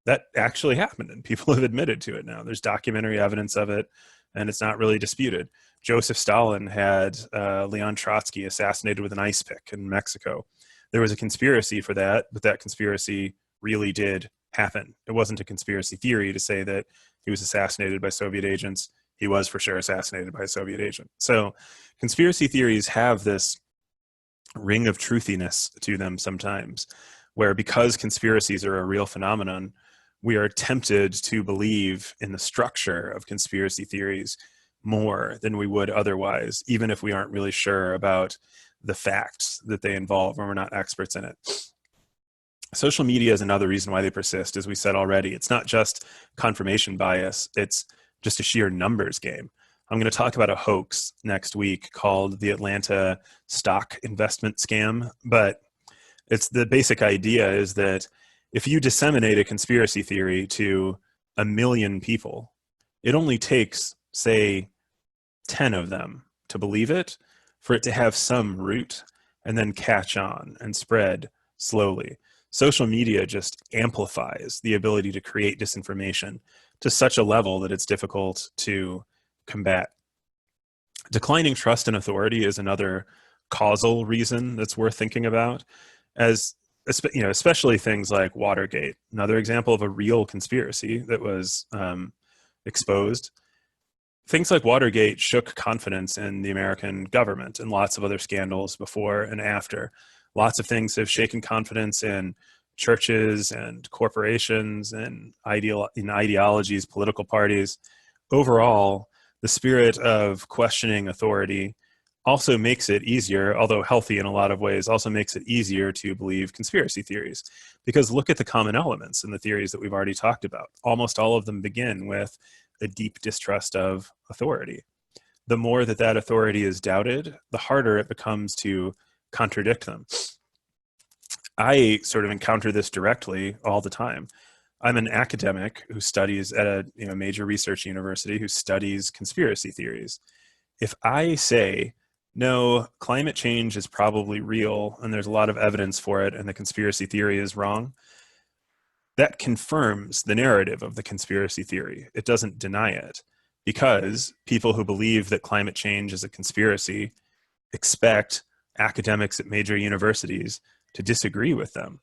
That actually happened, and people have admitted to it now. There's documentary evidence of it, and it's not really disputed. Joseph Stalin had Leon Trotsky assassinated with an ice pick in Mexico. There was a conspiracy for that, but that conspiracy really did happen. It wasn't a conspiracy theory to say that he was assassinated by Soviet agents. he was for sure assassinated by a Soviet agent. So conspiracy theories have this ring of truthiness to them sometimes, where because conspiracies are a real phenomenon, we are tempted to believe in the structure of conspiracy theories more than we would otherwise, even if we aren't really sure about the facts that they involve or we're not experts in it. Social media is another reason why they persist. As we said already, it's not just confirmation bias, it's just a sheer numbers game. I'm going to talk about a hoax next week called the Atlanta stock investment scam, but it's the basic idea is that if you disseminate a conspiracy theory to 1 million people, it only takes, say, 10 of them to believe it for it to have some root and then catch on and spread slowly. Social media just amplifies the ability to create disinformation to such a level that it's difficult to combat. Declining trust in authority is another causal reason that's worth thinking about, as especially things like Watergate, another example of a real conspiracy that was exposed. Things like Watergate shook confidence in the American government, and lots of other scandals before and after. Lots of things have shaken confidence in churches and corporations and ideologies, political parties. Overall, the spirit of questioning authority also makes it easier, although healthy in a lot of ways, also makes it easier to believe conspiracy theories. Because look at the common elements in the theories that we've already talked about. Almost all of them begin with a deep distrust of authority. The more that that authority is doubted, the harder it becomes to contradict them. I sort of encounter this directly all the time. I'm an academic who studies at a major research university who studies conspiracy theories. If I say, no, climate change is probably real and there's a lot of evidence for it and the conspiracy theory is wrong, that confirms the narrative of the conspiracy theory. It doesn't deny it, because people who believe that climate change is a conspiracy expect academics at major universities to disagree with them.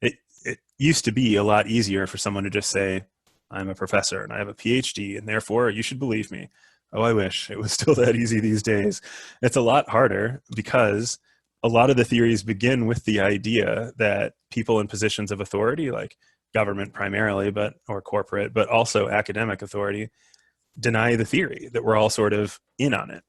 It used to be a lot easier for someone to just say, I'm a professor and I have a PhD and therefore you should believe me. Oh, I wish it was still that easy these days. It's a lot harder because a lot of the theories begin with the idea that people in positions of authority, like government primarily, or corporate, but also academic authority, deny the theory, that we're all sort of in on it.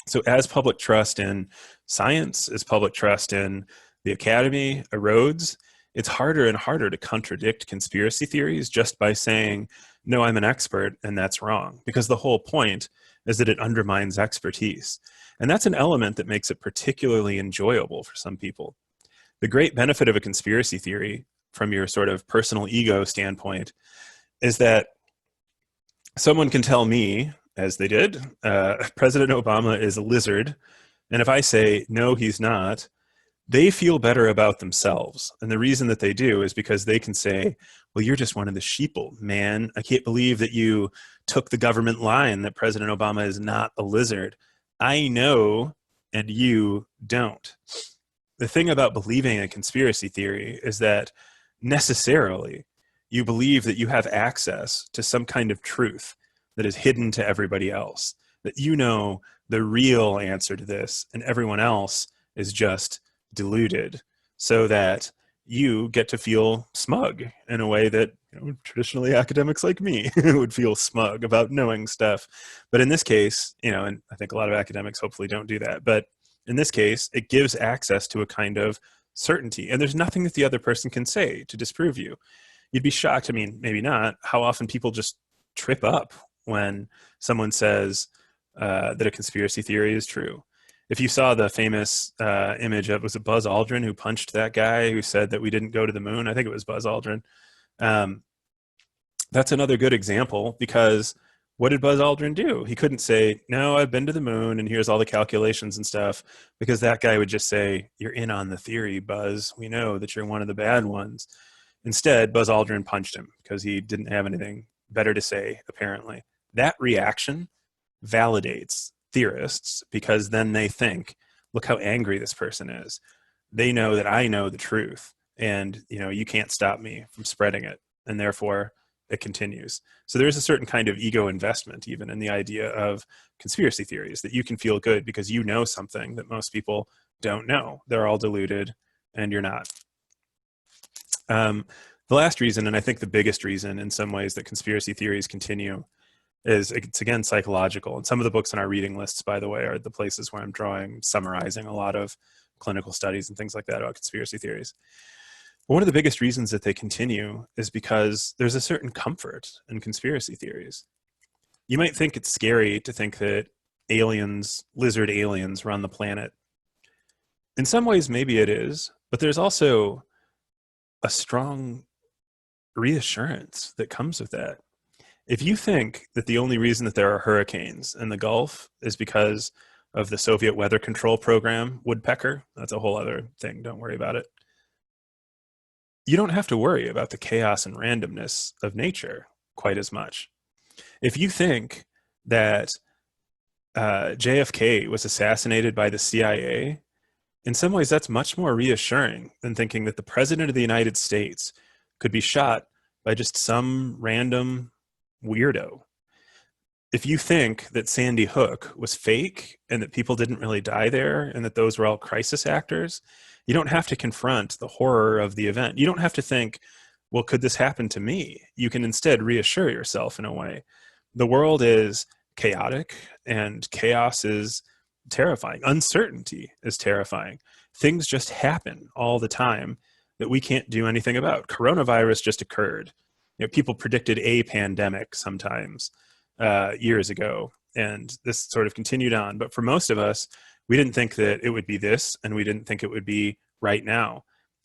So as public trust in science, as public trust in the academy erodes, it's harder and harder to contradict conspiracy theories just by saying, no, I'm an expert and that's wrong. Because the whole point is that it undermines expertise. And that's an element that makes it particularly enjoyable for some people. The great benefit of a conspiracy theory from your sort of personal ego standpoint is that someone can tell me, as they did, President Obama is a lizard. And if I say, no, he's not, they feel better about themselves. And the reason that they do is because they can say, well, you're just one of the sheeple, man. I can't believe that you took the government line that President Obama is not a lizard. I know, and you don't. The thing about believing a conspiracy theory is that necessarily you believe that you have access to some kind of truth that is hidden to everybody else, that you know the real answer to this and everyone else is just deluded, so that you get to feel smug in a way that traditionally academics like me would feel smug about knowing stuff. But in this case, and I think a lot of academics hopefully don't do that, but in this case, it gives access to a kind of certainty, and there's nothing that the other person can say to disprove you. You'd be shocked, I mean, maybe not, how often people just trip up when someone says that a conspiracy theory is true. If you saw the famous image of, was it Buzz Aldrin who punched that guy who said that we didn't go to the moon? I think it was Buzz Aldrin. That's another good example, because what did Buzz Aldrin do? He couldn't say, no, I've been to the moon and here's all the calculations and stuff, because that guy would just say, you're in on the theory, Buzz. We know that you're one of the bad ones. Instead, Buzz Aldrin punched him because he didn't have anything better to say, apparently. That reaction validates theorists, because then they think, look how angry this person is. They know that I know the truth, and you can't stop me from spreading it, and therefore it continues. So there is a certain kind of ego investment even in the idea of conspiracy theories, that you can feel good because you know something that most people don't know. They're all deluded and you're not. The last reason, and I think the biggest reason in some ways that conspiracy theories continue, is it's again psychological. And some of the books on our reading lists, by the way, are the places where I'm summarizing a lot of clinical studies and things like that about conspiracy theories. But one of the biggest reasons that they continue is because there's a certain comfort in conspiracy theories. You might think it's scary to think that aliens, lizard aliens, run the planet. In some ways, maybe it is, but there's also a strong reassurance that comes with that. If you think that the only reason that there are hurricanes in the Gulf is because of the Soviet weather control program, Woodpecker, that's a whole other thing, don't worry about it. You don't have to worry about the chaos and randomness of nature quite as much. If you think that JFK was assassinated by the CIA, in some ways that's much more reassuring than thinking that the President of the United States could be shot by just some random weirdo. If you think that Sandy Hook was fake and that people didn't really die there and that those were all crisis actors, you don't have to confront the horror of the event. You don't have to think, well, could this happen to me? You can instead reassure yourself in a way. The world is chaotic and chaos is terrifying. Uncertainty is terrifying. Things just happen all the time that we can't do anything about. Coronavirus just occurred. People predicted a pandemic sometimes years ago, and this sort of continued on. But for most of us, we didn't think that it would be this, and we didn't think it would be right now.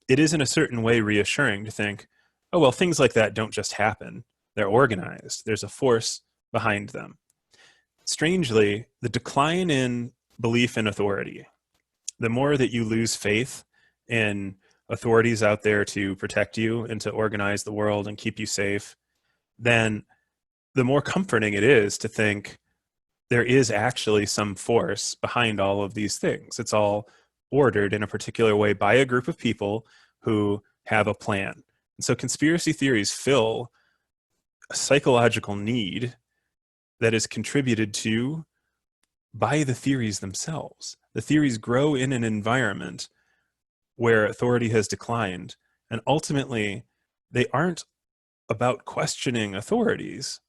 It is in a certain way reassuring to think, oh, well, things like that don't just happen. They're organized. There's a force behind them. Strangely, the decline in belief in authority, the more that you lose faith in authorities out there to protect you and to organize the world and keep you safe, then the more comforting it is to think there is actually some force behind all of these things. It's all ordered in a particular way by a group of people who have a plan. And so conspiracy theories fill a psychological need that is contributed to by the theories themselves. The theories grow in an environment where authority has declined, and ultimately they aren't about questioning authorities.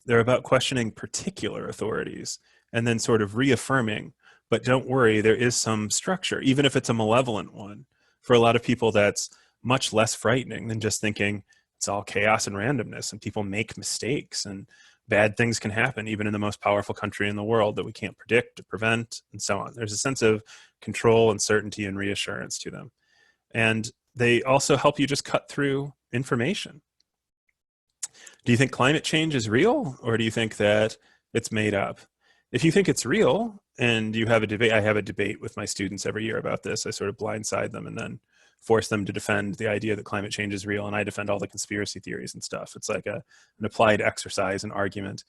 They're about questioning particular authorities and then sort of reaffirming, but don't worry, there is some structure, even if it's a malevolent one. For a lot of people, that's much less frightening than just thinking it's all chaos and randomness and people make mistakes and bad things can happen even in the most powerful country in the world that we can't predict or prevent and so on. There's a sense of control and certainty and reassurance to them. And they also help you just cut through information. Do you think climate change is real, or do you think that it's made up? If you think it's real and you have a debate, I have a debate with my students every year about this. I sort of blindside them and then force them to defend the idea that climate change is real, and I defend all the conspiracy theories and stuff. It's like an applied exercise, an argument.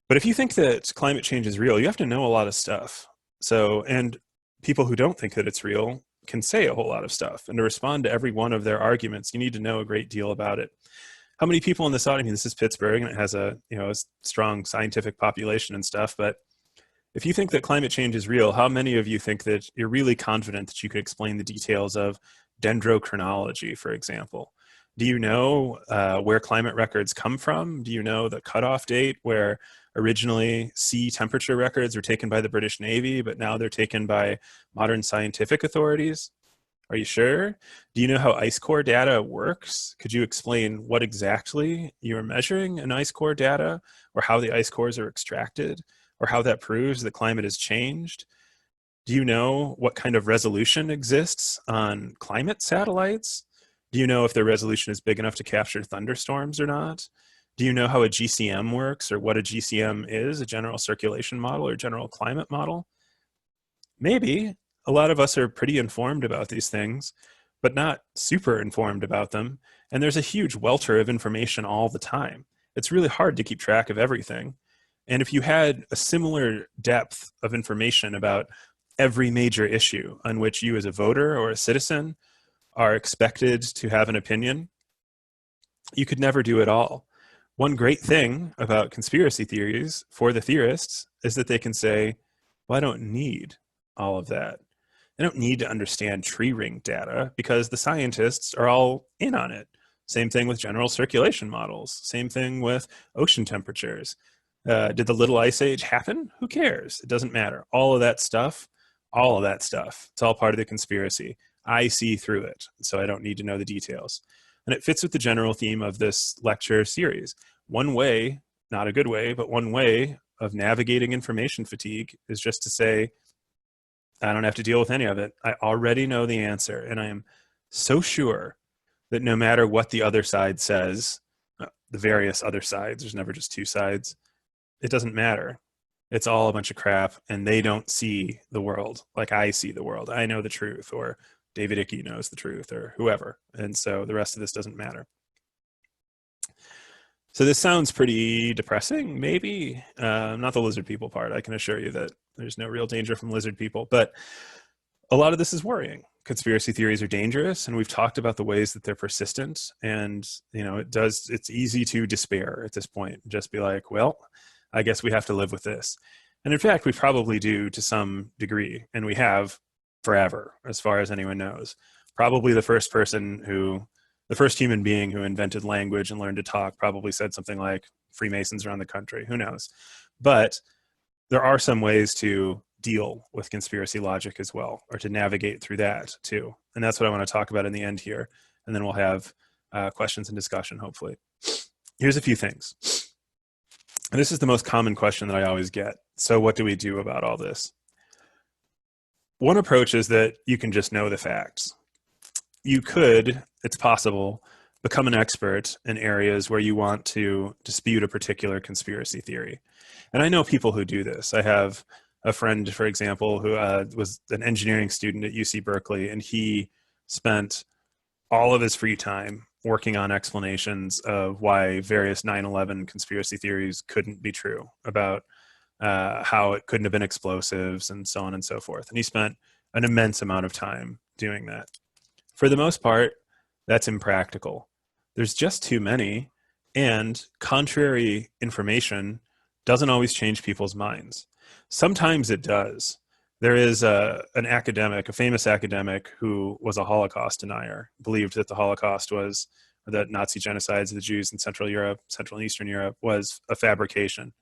But if you think that climate change is real, you have to know a lot of stuff. So, and people who don't think that it's real can say a whole lot of stuff. And to respond to every one of their arguments, you need to know a great deal about it. How many people in this audience, this is Pittsburgh, and it has a strong scientific population and stuff, but if you think that climate change is real, how many of you think that you're really confident that you could explain the details of dendrochronology, for example? Do you know where climate records come from? Do you know the cutoff date where originally sea temperature records were taken by the British Navy, but now they're taken by modern scientific authorities? Are you sure? Do you know how ice core data works? Could you explain what exactly you're measuring in ice core data, or how the ice cores are extracted, or how that proves that climate has changed? Do you know what kind of resolution exists on climate satellites? Do you know if their resolution is big enough to capture thunderstorms or not? Do you know how a GCM works, or what a GCM is, a general circulation model or general climate model? Maybe. A lot of us are pretty informed about these things, but not super informed about them. And there's a huge welter of information all the time. It's really hard to keep track of everything. And if you had a similar depth of information about every major issue on which you as a voter or a citizen are expected to have an opinion, you could never do it all. One great thing about conspiracy theories for the theorists is that they can say, well, I don't need all of that. I don't need to understand tree ring data because the scientists are all in on it. Same thing with general circulation models. Same thing with ocean temperatures. Did the little ice age happen? Who cares? It doesn't matter. All of that stuff, it's all part of the conspiracy. I see through it, so I don't need to know the details. And it fits with the general theme of this lecture series. One way, not a good way, but one way of navigating information fatigue is just to say, I don't have to deal with any of it. I already know the answer. And I am so sure that no matter what the other side says, the various other sides, there's never just two sides, it doesn't matter. It's all a bunch of crap, and they don't see the world like I see the world. I know the truth, or David Icke knows the truth, or whoever. And so the rest of this doesn't matter. So this sounds pretty depressing, maybe. Not the lizard people part. I can assure you that there's no real danger from lizard people. But a lot of this is worrying. Conspiracy theories are dangerous, and we've talked about the ways that they're persistent. And it's easy to despair at this point. Just be like, well, I guess we have to live with this. And in fact, we probably do to some degree, and we have forever, as far as anyone knows. Probably the first human being who invented language and learned to talk probably said something like Freemasons around the country. Who knows? But there are some ways to deal with conspiracy logic as well, or to navigate through that too. And that's what I want to talk about in the end here. And then we'll have questions and discussion, hopefully. Here's a few things. And this is the most common question that I always get. So what do we do about all this? One approach is that you can just know the facts. You could, it's possible, become an expert in areas where you want to dispute a particular conspiracy theory. And I know people who do this. I have a friend, for example, who was an engineering student at UC Berkeley, and he spent all of his free time working on explanations of why various 9/11 conspiracy theories couldn't be true, about how it couldn't have been explosives and so on and so forth. And he spent an immense amount of time doing that. For the most part, that's impractical. There's just too many, and contrary information doesn't always change people's minds. Sometimes it does. There is a famous academic who was a Holocaust denier, believed that the Holocaust was, or that Nazi genocides of the Jews in Central and Eastern Europe was a fabrication.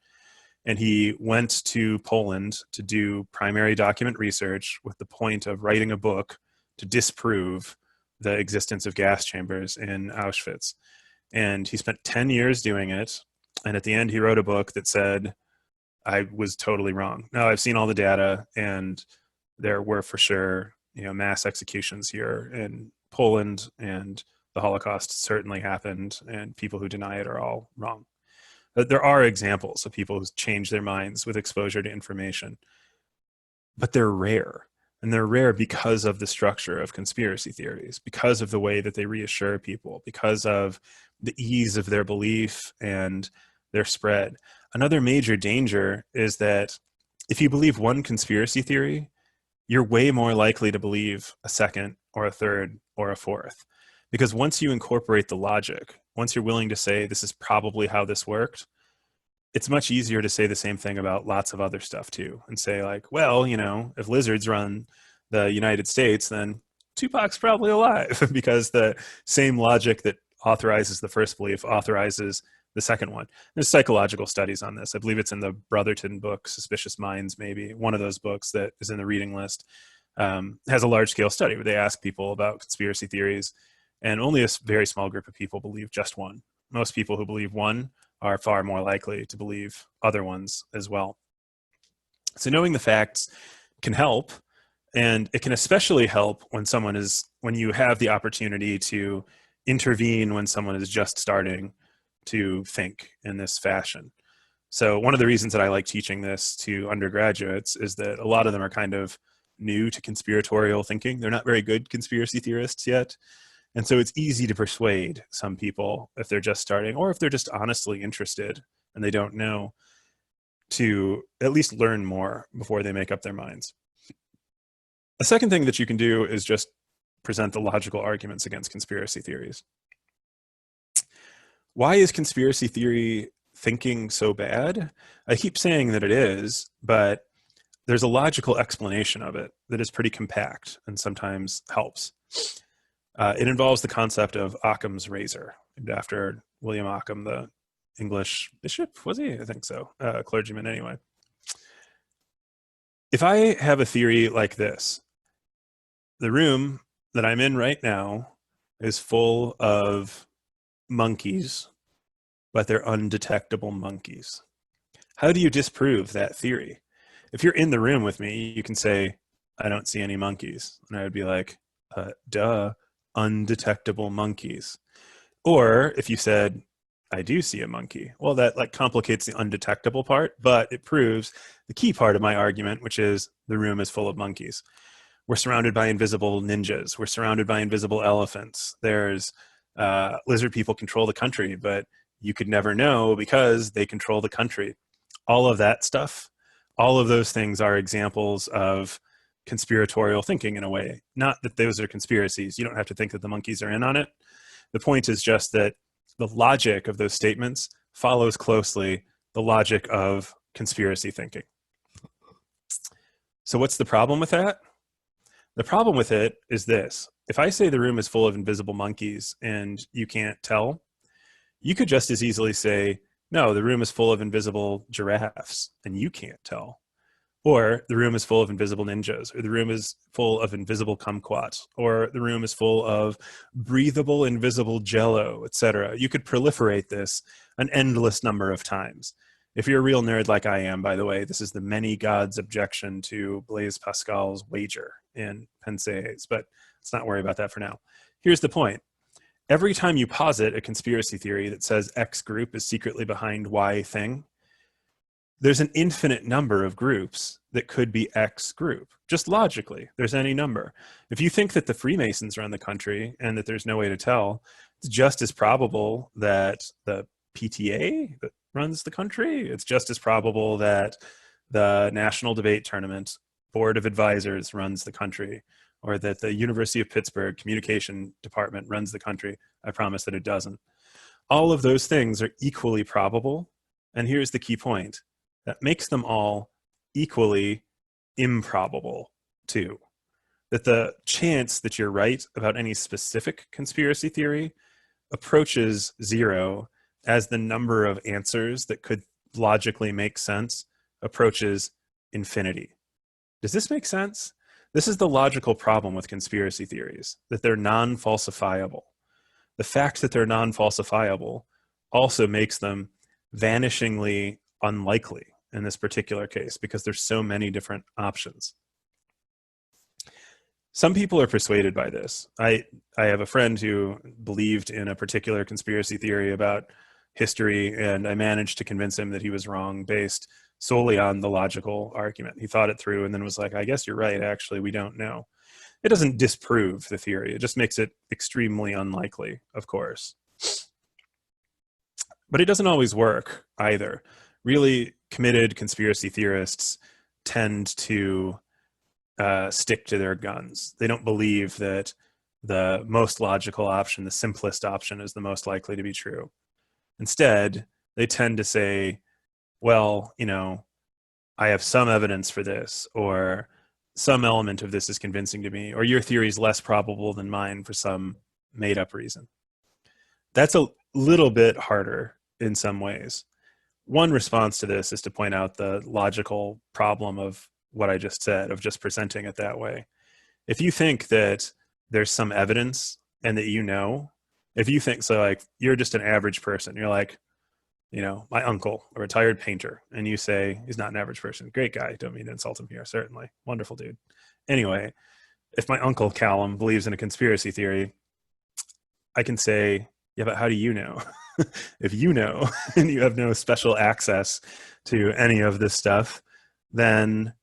And he went to Poland to do primary document research with the point of writing a book to disprove the existence of gas chambers in Auschwitz. And he spent 10 years doing it. And at the end, he wrote a book that said, I was totally wrong. Now, I've seen all the data, and there were for sure, mass executions here in Poland, and the Holocaust certainly happened, and people who deny it are all wrong. But there are examples of people who change their minds with exposure to information, but they're rare. And they're rare because of the structure of conspiracy theories, because of the way that they reassure people, because of the ease of their belief and their spread. Another major danger is that if you believe one conspiracy theory, you're way more likely to believe a second or a third or a fourth. Because once you incorporate the logic, once you're willing to say this is probably how this worked, it's much easier to say the same thing about lots of other stuff too, and say like, well, if lizards run the United States, then Tupac's probably alive, because the same logic that authorizes the first belief authorizes the second one. There's psychological studies on this. I believe it's in the Brotherton book, Suspicious Minds, maybe one of those books that is in the reading list, has a large scale study where they ask people about conspiracy theories, and only a very small group of people believe just one. Most people who believe one are far more likely to believe other ones as well. So knowing the facts can help, and it can especially help when you have the opportunity to intervene when someone is just starting to think in this fashion. So one of the reasons that I like teaching this to undergraduates is that a lot of them are kind of new to conspiratorial thinking. They're not very good conspiracy theorists yet. And so it's easy to persuade some people, if they're just starting, or if they're just honestly interested and they don't know, to at least learn more before they make up their minds. A second thing that you can do is just present the logical arguments against conspiracy theories. Why is conspiracy theory thinking so bad? I keep saying that it is, but there's a logical explanation of it that is pretty compact and sometimes helps. It involves the concept of Occam's razor, named after William Occam, the English bishop, was he? I think so. Clergyman, anyway. If I have a theory like this, the room that I'm in right now is full of monkeys, but they're undetectable monkeys. How do you disprove that theory? If you're in the room with me, you can say, I don't see any monkeys. And I would be like, duh, undetectable monkeys. Or if you said, I do see a monkey, well, that like complicates the undetectable part, but it proves the key part of my argument, which is the room is full of monkeys. We're surrounded by invisible ninjas. We're surrounded by invisible elephants. There's lizard people control the country, but you could never know because they control the country. All of that stuff, all of those things are examples of conspiratorial thinking in a way. Not that those are conspiracies. You don't have to think that the monkeys are in on it. The point is just that the logic of those statements follows closely the logic of conspiracy thinking. So what's the problem with that? The problem with it is this. If I say the room is full of invisible monkeys and you can't tell, you could just as easily say, no, the room is full of invisible giraffes and you can't tell. Or the room is full of invisible ninjas, or the room is full of invisible kumquats, or the room is full of breathable invisible jello, etc. You could proliferate this an endless number of times. If you're a real nerd like I am, by the way, this is the many gods objection to Blaise Pascal's wager in Pensees, but let's not worry about that for now. Here's the point. Every time you posit a conspiracy theory that says X group is secretly behind Y thing, there's an infinite number of groups that could be X group. Just logically, there's any number. If you think that the Freemasons run the country and that there's no way to tell, it's just as probable that the PTA that runs the country, it's just as probable that the National Debate Tournament Board of Advisors runs the country, or that the University of Pittsburgh Communication Department runs the country. I promise that it doesn't. All of those things are equally probable. And here's the key point. That makes them all equally improbable too. That the chance that you're right about any specific conspiracy theory approaches zero as the number of answers that could logically make sense approaches infinity. Does this make sense? This is the logical problem with conspiracy theories, that they're non-falsifiable. The fact that they're non-falsifiable also makes them vanishingly unlikely in this particular case because there's so many different options. Some people are persuaded by this. I have a friend who believed in a particular conspiracy theory about history, and I managed to convince him that he was wrong based solely on the logical argument. He thought it through and then was like, I guess you're right, actually, we don't know. It doesn't disprove the theory. It just makes it extremely unlikely, of course. But it doesn't always work either. Really committed conspiracy theorists tend to stick to their guns. They don't believe that the most logical option, the simplest option, is the most likely to be true. Instead, they tend to say, well, you know, I have some evidence for this, or some element of this is convincing to me, or your theory is less probable than mine for some made-up reason. That's a little bit harder in some ways. One response to this is to point out the logical problem of what I just said, of just presenting it that way. If you think that there's some evidence and that you know, if you think, so like, you're just an average person, you're like, you know, my uncle, a retired painter, and you say, he's not an average person. Great guy. Don't mean to insult him here, certainly. Wonderful dude. Anyway, if my uncle Calum believes in a conspiracy theory, I can say, yeah, but how do you know? If you know and you have no special access to any of this stuff, then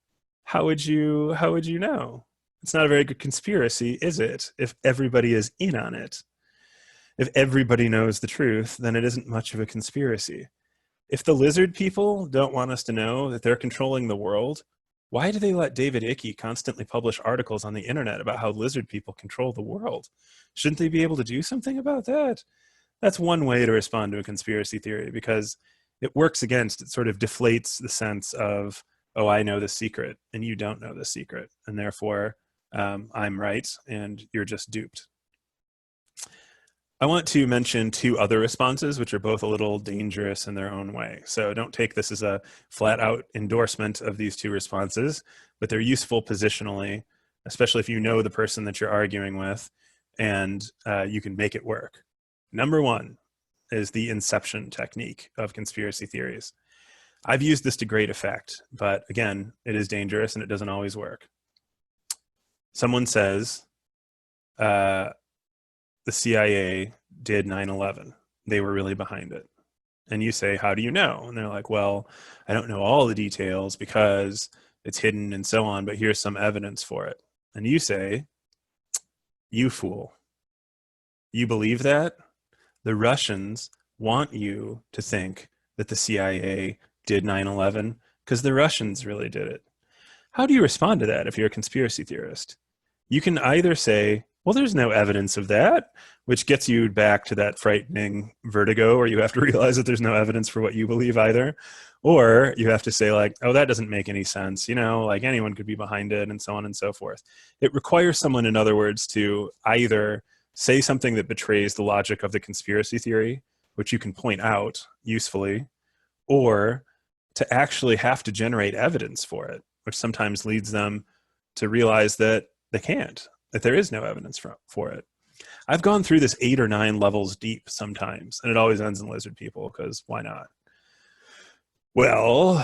how would you know? It's not a very good conspiracy, is it? If everybody is in on it. If everybody knows the truth, then it isn't much of a conspiracy. If the lizard people don't want us to know that they're controlling the world, why do they let David Icke constantly publish articles on the internet about how lizard people control the world? Shouldn't they be able to do something about that? That's one way to respond to a conspiracy theory, because it works against, it sort of deflates the sense of, oh, I know the secret and you don't know the secret, and therefore I'm right and you're just duped. I want to mention two other responses, which are both a little dangerous in their own way. So don't take this as a flat out endorsement of these two responses, but they're useful positionally, especially if you know the person that you're arguing with and you can make it work. Number one is the inception technique of conspiracy theories. I've used this to great effect, but again, it is dangerous and it doesn't always work. Someone says, the CIA did 9/11. They were really behind it. And you say, how do you know? And they're like, well, I don't know all the details because it's hidden and so on, but here's some evidence for it. And you say, you fool. You believe that? The Russians want you to think that the CIA did 9/11 because the Russians really did it. How do you respond to that if you're a conspiracy theorist? You can either say, well, there's no evidence of that, which gets you back to that frightening vertigo where you have to realize that there's no evidence for what you believe either. Or you have to say like, oh, that doesn't make any sense. You know, like anyone could be behind it and so on and so forth. It requires someone, in other words, to either say something that betrays the logic of the conspiracy theory, which you can point out usefully, or to actually have to generate evidence for it, which sometimes leads them to realize that they can't, that there is no evidence for it. I've gone through this 8 or 9 levels deep sometimes, and it always ends in lizard people, because why not? Well,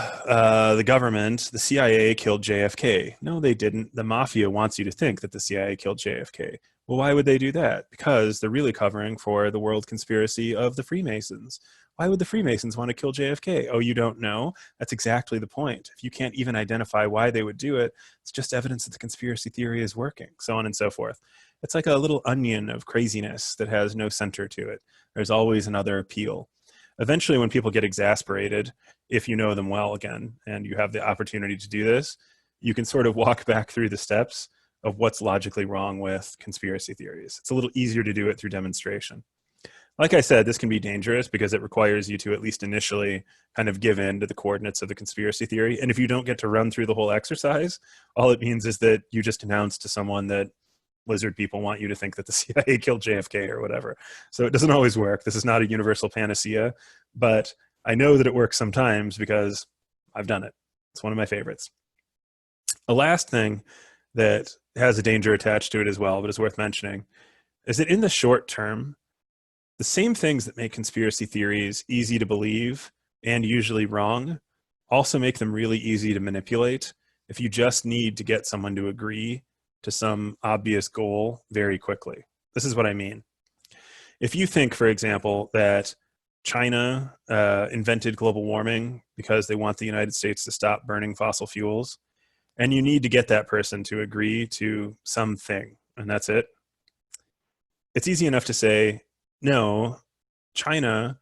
the government, the CIA killed JFK. No, they didn't. The mafia wants you to think that the CIA killed JFK. Well, why would they do that? Because they're really covering for the world conspiracy of the Freemasons. Why would the Freemasons want to kill JFK? Oh, you don't know? That's exactly the point. If you can't even identify why they would do it, it's just evidence that the conspiracy theory is working, so on and so forth. It's like a little onion of craziness that has no center to it. There's always another appeal. Eventually, when people get exasperated, if you know them well again, and you have the opportunity to do this, you can sort of walk back through the steps of what's logically wrong with conspiracy theories. It's a little easier to do it through demonstration. Like I said, this can be dangerous because it requires you to at least initially kind of give in to the coordinates of the conspiracy theory. And if you don't get to run through the whole exercise, all it means is that you just announced to someone that lizard people want you to think that the CIA killed JFK or whatever. So it doesn't always work. This is not a universal panacea, but I know that it works sometimes because I've done it. It's one of my favorites. A last thing that has a danger attached to it as well, but is worth mentioning, is that in the short term, the same things that make conspiracy theories easy to believe and usually wrong also make them really easy to manipulate if you just need to get someone to agree to some obvious goal very quickly. This is what I mean. If you think, for example, that China invented global warming because they want the United States to stop burning fossil fuels, and you need to get that person to agree to something, and that's it, it's easy enough to say, no, China,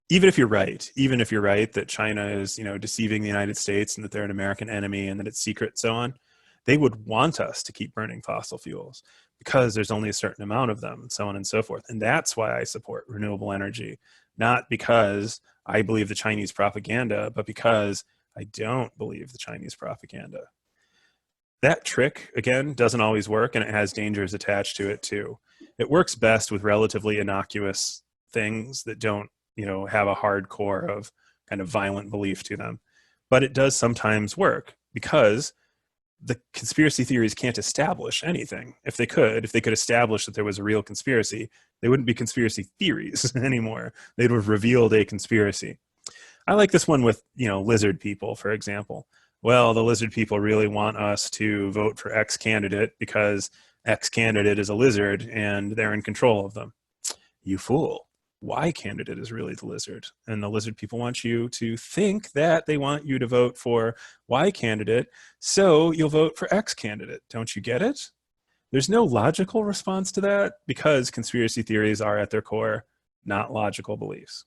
even if you're right that China is, deceiving the United States and that they're an American enemy and that it's secret and so on, they would want us to keep burning fossil fuels because there's only a certain amount of them and so on and so forth. And that's why I support renewable energy, not because I believe the Chinese propaganda, but because I don't believe the Chinese propaganda. That trick, again, doesn't always work, and it has dangers attached to it too. It works best with relatively innocuous things that don't, have a hard core of kind of violent belief to them. But it does sometimes work because the conspiracy theories can't establish anything. If they could establish that there was a real conspiracy, they wouldn't be conspiracy theories anymore. They'd have revealed a conspiracy. I like this one with, lizard people, for example. Well, the lizard people really want us to vote for X candidate because X candidate is a lizard and they're in control of them. You fool. Y candidate is really the lizard. And the lizard people want you to think that they want you to vote for Y candidate, so you'll vote for X candidate. Don't you get it? There's no logical response to that because conspiracy theories are at their core not logical beliefs.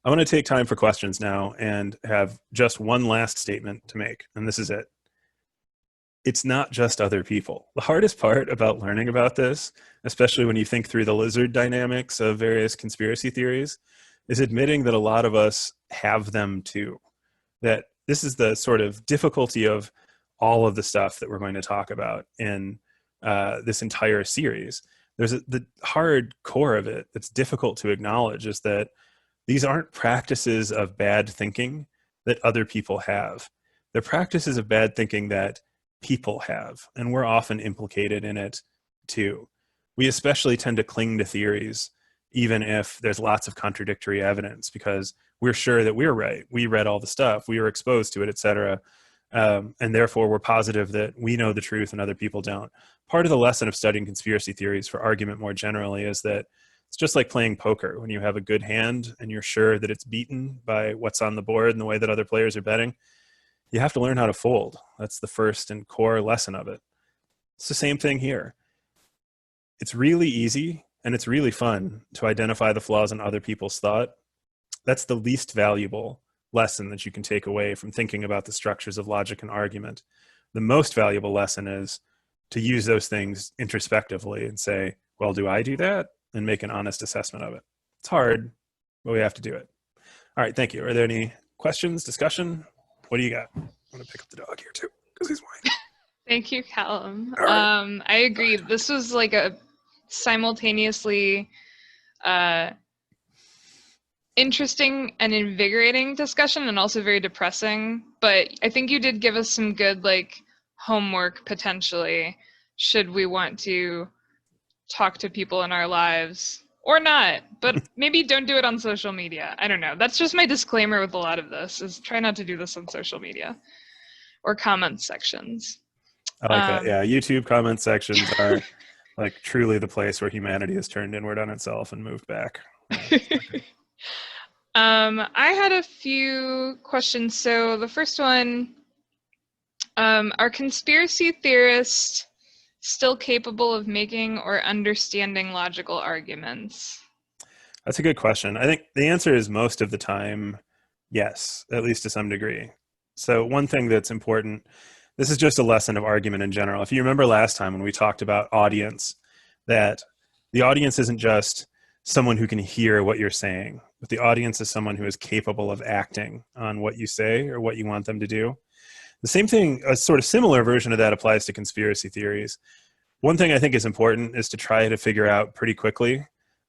I want to take time for questions now and have just one last statement to make, and this is it. it's not just other people. The hardest part about learning about this, especially when you think through the lizard dynamics of various conspiracy theories, is admitting that a lot of us have them too. That this is the sort of difficulty of all of the stuff that we're going to talk about in this entire series. The hard core of it that's difficult to acknowledge is that these aren't practices of bad thinking that other people have. They're practices of bad thinking that people have, and we're often implicated in it too. We especially tend to cling to theories even if there's lots of contradictory evidence, because we're sure that we're right. We read all the stuff, we were exposed to it, etc. And therefore we're positive that we know the truth and other people don't. Part of the lesson of studying conspiracy theories for argument more generally is that it's just like playing poker. When you have a good hand and you're sure that it's beaten by what's on the board and the way that other players are betting, you have to learn how to fold. That's the first and core lesson of it. It's the same thing here. It's really easy and it's really fun to identify the flaws in other people's thought. That's the least valuable lesson that you can take away from thinking about the structures of logic and argument. The most valuable lesson is to use those things introspectively and say, well, do I do that? And make an honest assessment of it. It's hard, but we have to do it. All right, thank you. Are there any questions, discussion? What do you got? I'm going to pick up the dog here too, because he's whining. Thank you, Calum. Right. I agree. This was like a simultaneously interesting and invigorating discussion, and also very depressing. But I think you did give us some good homework potentially, should we want to talk to people in our lives or not. But maybe don't do it on social media. I don't know. That's just my disclaimer with a lot of this, is try not to do this on social media or comment sections. I like that. Yeah, YouTube comment sections are like truly the place where humanity has turned inward on itself and moved back. I had a few questions. So the first one, are conspiracy theorists still capable of making or understanding logical arguments? That's a good question. I think the answer is most of the time, yes, at least to some degree. So one thing that's important, this is just a lesson of argument in general. If you remember last time when we talked about audience, that the audience isn't just someone who can hear what you're saying, but the audience is someone who is capable of acting on what you say or what you want them to do. The same thing, a sort of similar version of that applies to conspiracy theories. One thing I think is important is to try to figure out pretty quickly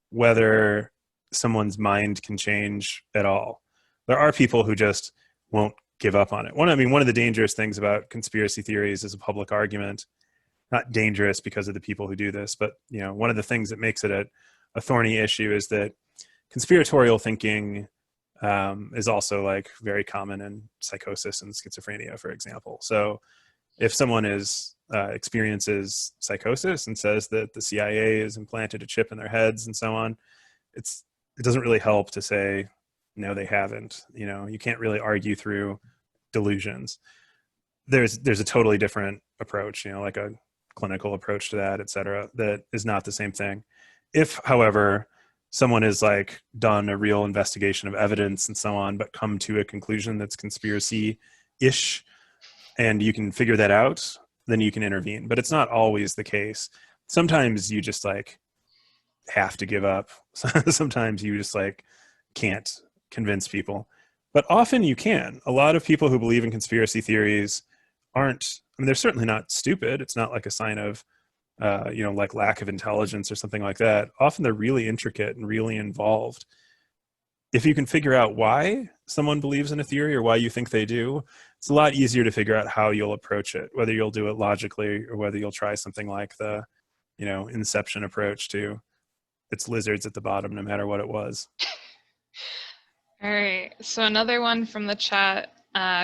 whether someone's mind can change at all. There are people who just won't give up on it. One of the dangerous things about conspiracy theories as a public argument, not dangerous because of the people who do this, but one of the things that makes it a thorny issue is that conspiratorial thinking is also very common in psychosis and schizophrenia, for example. So if someone experiences psychosis and says that the CIA has implanted a chip in their heads and so on, it doesn't really help to say, no, they haven't. You can't really argue through delusions. There's a totally different approach, like a clinical approach to that, et cetera, that is not the same thing. If, however, someone has done a real investigation of evidence and so on, but come to a conclusion that's conspiracy-ish, and you can figure that out, then you can intervene. But it's not always the case. Sometimes you just have to give up. Sometimes you just can't convince people. But often you can. A lot of people who believe in conspiracy theories they're certainly not stupid. It's not like a sign of lack of intelligence or something like that. Often they're really intricate and really involved. If you can figure out why someone believes in a theory or why you think they do, it's a lot easier to figure out how you'll approach it, whether you'll do it logically or whether you'll try something like the, inception approach to it's lizards at the bottom, no matter what it was. All right. So another one from the chat.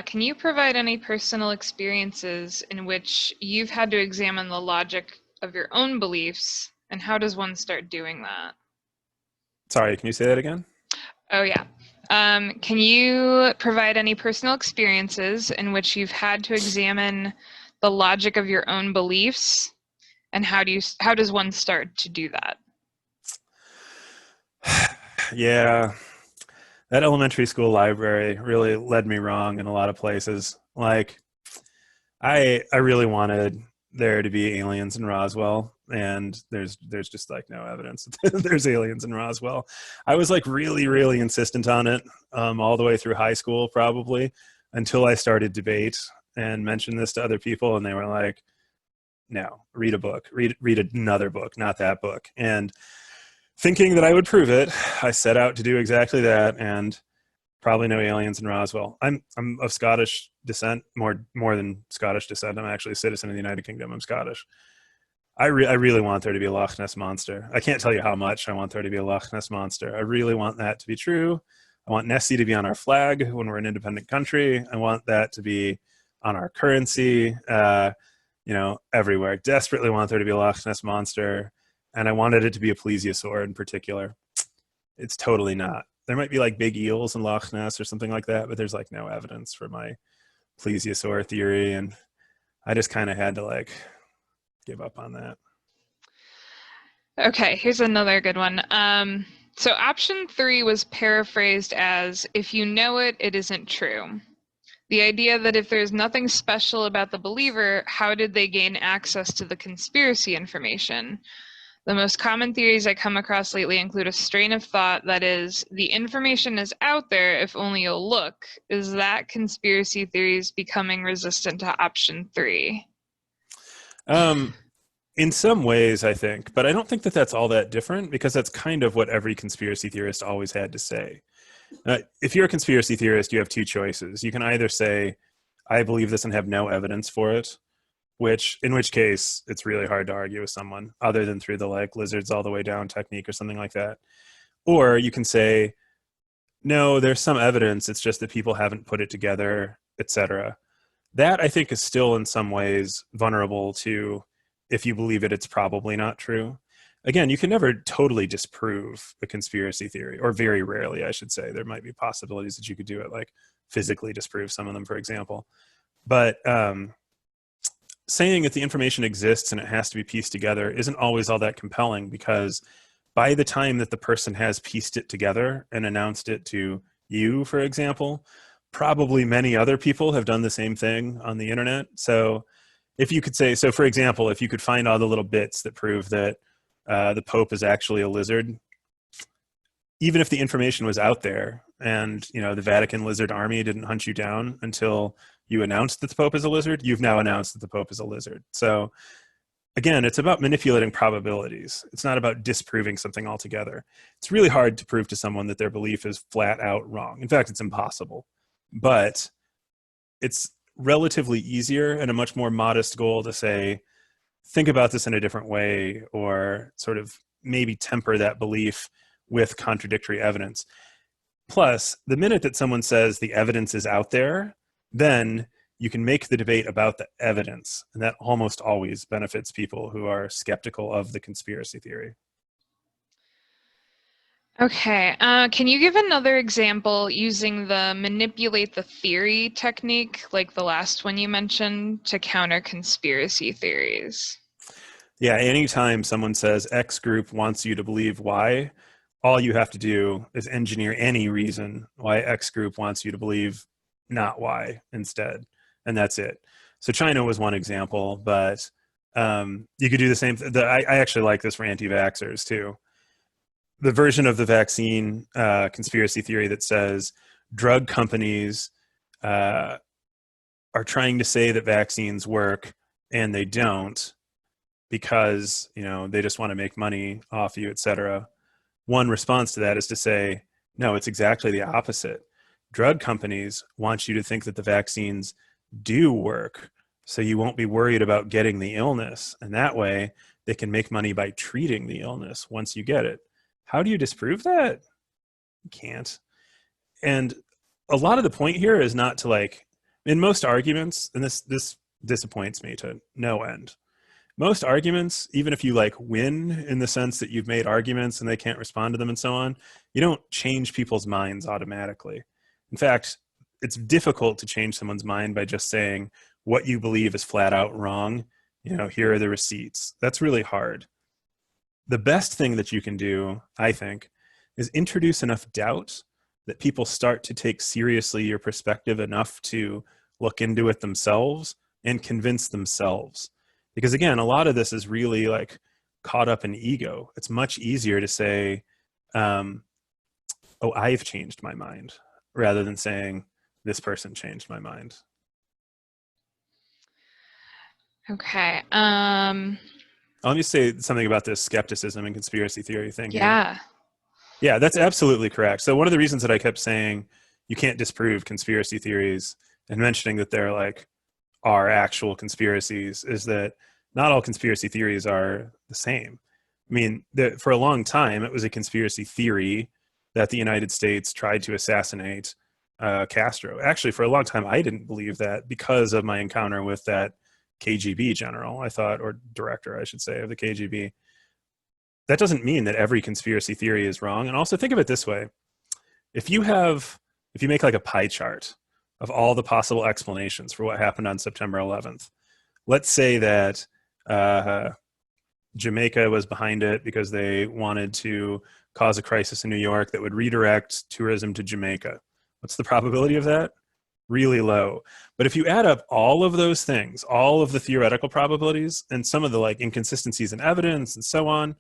Can you provide any personal experiences in which you've had to examine the logic of your own beliefs, and how does one start doing that? Sorry, can you say that again? Oh, yeah. Can you provide any personal experiences in which you've had to examine the logic of your own beliefs, and how does one start to do that? Yeah, that elementary school library really led me wrong in a lot of places. I really wanted there to be aliens in Roswell, and there's just like no evidence that there's aliens in Roswell. I was like really insistent on it all the way through high school, probably until I started debate and mentioned this to other people, and they were like, "No, read a book, read another book, not that book." And thinking that I would prove it, I set out to do exactly that, and probably no aliens in Roswell. I'm of Scottish descent, more than Scottish descent. I'm actually a citizen of the United Kingdom. I'm Scottish. I really want there to be a Loch Ness monster. I can't tell you how much I want there to be a Loch Ness monster. I really want that to be true. I want Nessie to be on our flag when we're an independent country. I want that to be on our currency. Everywhere. I desperately want there to be a Loch Ness monster, and I wanted it to be a plesiosaur in particular. It's totally not. There might be like big eels in Loch Ness or something like that, but there's like no evidence for my plesiosaur theory, and I just kind of had to like give up on that. Okay, here's another good one. So option 3 was paraphrased as, if you know it, it isn't true. The idea that if there's nothing special about the believer, how did they gain access to the conspiracy information? The most common theories I come across lately include a strain of thought that is, the information is out there if only you'll look. Is that conspiracy theories becoming resistant to option 3? In some ways, I think, but I don't think that that's all that different, because that's kind of what every conspiracy theorist always had to say. If you're a conspiracy theorist, you have two choices. You can either say, I believe this and have no evidence for it, in which case it's really hard to argue with someone other than through the like lizards all the way down technique or something like that. Or you can say, no, there's some evidence, it's just that people haven't put it together, etc. That I think is still in some ways vulnerable to, if you believe it, it's probably not true. Again, you can never totally disprove a conspiracy theory, or very rarely, I should say. There might be possibilities that you could do it, like physically disprove some of them, for example. But saying that the information exists and it has to be pieced together isn't always all that compelling, because by the time that the person has pieced it together and announced it to you, for example, probably many other people have done the same thing on the internet. So if you could say, so for example, if you could find all the little bits that prove that the Pope is actually a lizard, even if the information was out there and the Vatican lizard army didn't hunt you down until you announced that the Pope is a lizard, you've now announced that the Pope is a lizard. So again, it's about manipulating probabilities. It's not about disproving something altogether. It's really hard to prove to someone that their belief is flat out wrong. In fact, it's impossible. But it's relatively easier and a much more modest goal to say, think about this in a different way, or sort of maybe temper that belief with contradictory evidence. Plus, the minute that someone says the evidence is out there, then you can make the debate about the evidence, and that almost always benefits people who are skeptical of the conspiracy theory. Okay, can you give another example using the manipulate the theory technique, like the last one you mentioned, to counter conspiracy theories? Yeah, anytime someone says X group wants you to believe Y, all you have to do is engineer any reason why X group wants you to believe not Y instead, and that's it. So China was one example, but you could do the same. I actually like this for anti-vaxxers too. The version of the vaccine conspiracy theory that says drug companies are trying to say that vaccines work and they don't, because they just want to make money off you, etc. One response to that is to say, no, it's exactly the opposite. Drug companies want you to think that the vaccines do work, so you won't be worried about getting the illness, and that way they can make money by treating the illness once you get it. How do you disprove that? You can't. And a lot of the point here is not to, like, in most arguments, and this disappoints me to no end, most arguments, even if you like win in the sense that you've made arguments and they can't respond to them and so on, you don't change people's minds automatically. In fact, it's difficult to change someone's mind by just saying what you believe is flat out wrong. Here are the receipts. That's really hard. The best thing that you can do, I think, is introduce enough doubt that people start to take seriously your perspective enough to look into it themselves and convince themselves. Because again, a lot of this is really like caught up in ego. It's much easier to say, oh, I've changed my mind, rather than saying this person changed my mind. Okay. Let me say something about this skepticism and conspiracy theory thing here. Yeah. Yeah, that's absolutely correct. So one of the reasons that I kept saying you can't disprove conspiracy theories and mentioning that they're like are actual conspiracies is that not all conspiracy theories are the same. I mean, for a long time, it was a conspiracy theory that the United States tried to assassinate Castro. Actually, for a long time, I didn't believe that because of my encounter with that KGB general, I thought, or director, I should say, of the KGB. That doesn't mean that every conspiracy theory is wrong. And also think of it this way. If you make like a pie chart of all the possible explanations for what happened on September 11th, let's say that Jamaica was behind it because they wanted to cause a crisis in New York that would redirect tourism to Jamaica. What's the probability of that? Really low. But if you add up all of those things, all of the theoretical probabilities and some of the like inconsistencies in evidence and so on,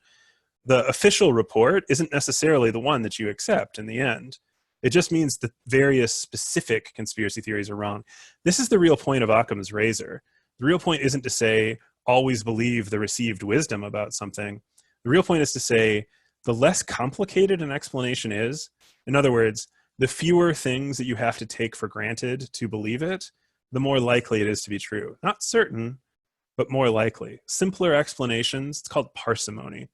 the official report isn't necessarily the one that you accept in the end. It just means that various specific conspiracy theories are wrong. This is the real point of Occam's razor. The real point isn't to say always believe the received wisdom about something. The real point is to say the less complicated an explanation is, in other words, the fewer things that you have to take for granted to believe it, the more likely it is to be true. Not certain, but more likely. Simpler explanations, it's called parsimony.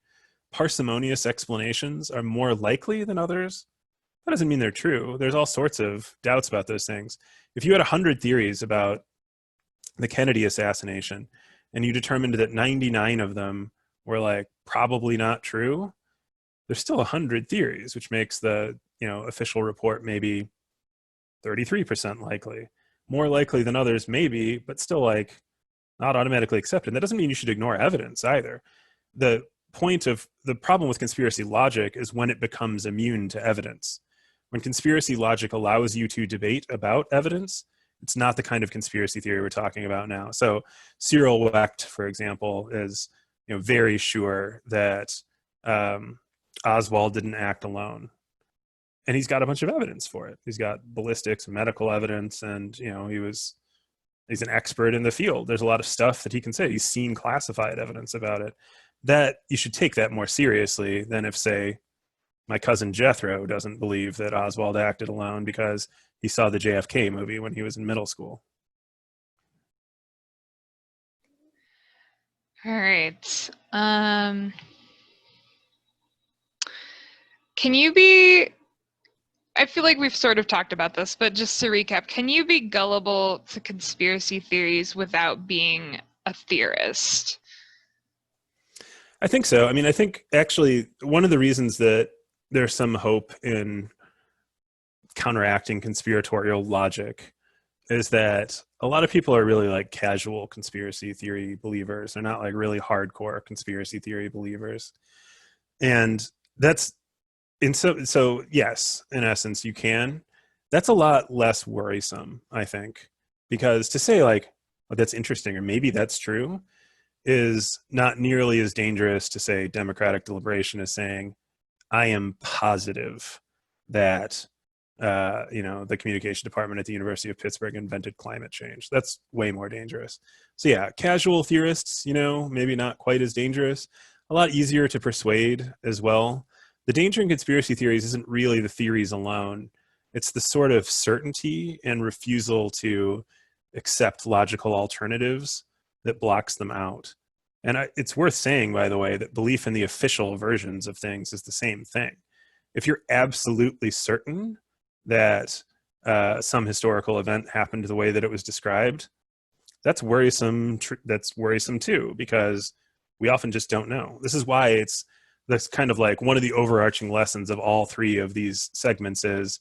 Parsimonious explanations are more likely than others. That doesn't mean they're true. There's all sorts of doubts about those things. If you had 100 theories about the Kennedy assassination and you determined that 99 of them were like probably not true, there's still 100 theories, which makes the official report maybe 33% likely. More likely than others, maybe, but still like not automatically accepted. That doesn't mean you should ignore evidence either. The problem with conspiracy logic is when it becomes immune to evidence. When conspiracy logic allows you to debate about evidence, it's not the kind of conspiracy theory we're talking about now. So Cyril Wecht, for example, is very sure that Oswald didn't act alone. And he's got a bunch of evidence for it. He's got ballistics and medical evidence, and he's an expert in the field. There's a lot of stuff that he can say. He's seen classified evidence about it. That you should take that more seriously than if, say, my cousin Jethro doesn't believe that Oswald acted alone because he saw the JFK movie when he was in middle school. All right. I feel like we've sort of talked about this, but just to recap, can you be gullible to conspiracy theories without being a theorist? I think so. I mean, I think actually one of the reasons that there's some hope in counteracting conspiratorial logic is that a lot of people are really like casual conspiracy theory believers. They're not like really hardcore conspiracy theory believers. And that's so yes, in essence, you can. That's a lot less worrisome, I think, because to say like, oh, that's interesting, or maybe that's true, is not nearly as dangerous to say democratic deliberation as saying, I am positive that the communication department at the University of Pittsburgh invented climate change. That's way more dangerous. So yeah, casual theorists, maybe not quite as dangerous, a lot easier to persuade as well. The danger in conspiracy theories isn't really the theories alone. It's the sort of certainty and refusal to accept logical alternatives that blocks them out. And it's worth saying, by the way, that belief in the official versions of things is the same thing. If you're absolutely certain that some historical event happened the way that it was described, that's worrisome. That's worrisome too, because we often just don't know. This is why that's kind of like one of the overarching lessons of all three of these segments is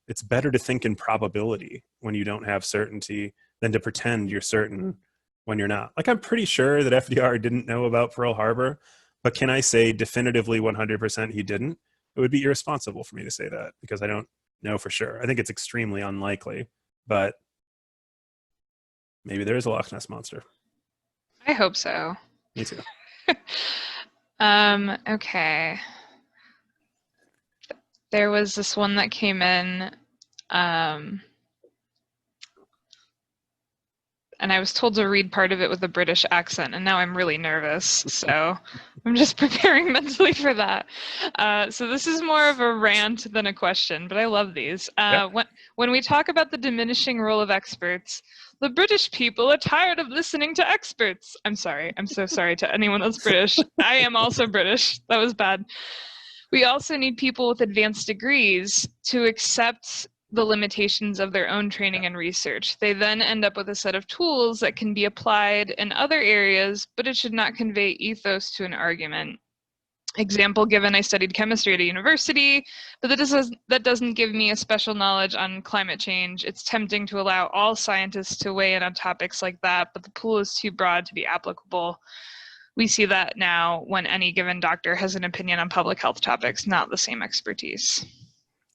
it's better to think in probability when you don't have certainty than to pretend you're certain when you're not. Like, I'm pretty sure that FDR didn't know about Pearl Harbor, but can I say definitively 100% he didn't? It would be irresponsible for me to say that because I don't know for sure. I think it's extremely unlikely, but Maybe there is a Loch Ness monster. I hope so. Me too. Okay. There was this one that came in, and I was told to read part of it with a British accent, and now I'm really nervous, so I'm just preparing mentally for that. So this is more of a rant than a question, but I love these. When we talk about the diminishing role of experts, the British people are tired of listening to experts. I'm sorry. I'm so sorry to anyone that's British. I am also British. That was bad. We also need people with advanced degrees to accept the limitations of their own training and research. They then end up with a set of tools that can be applied in other areas, but it should not convey ethos to an argument. Example given, I studied chemistry at a university, but that doesn't give me a special knowledge on climate change. It's tempting to allow all scientists to weigh in on topics like that, but the pool is too broad to be applicable. We see that now when any given doctor has an opinion on public health topics, not the same expertise.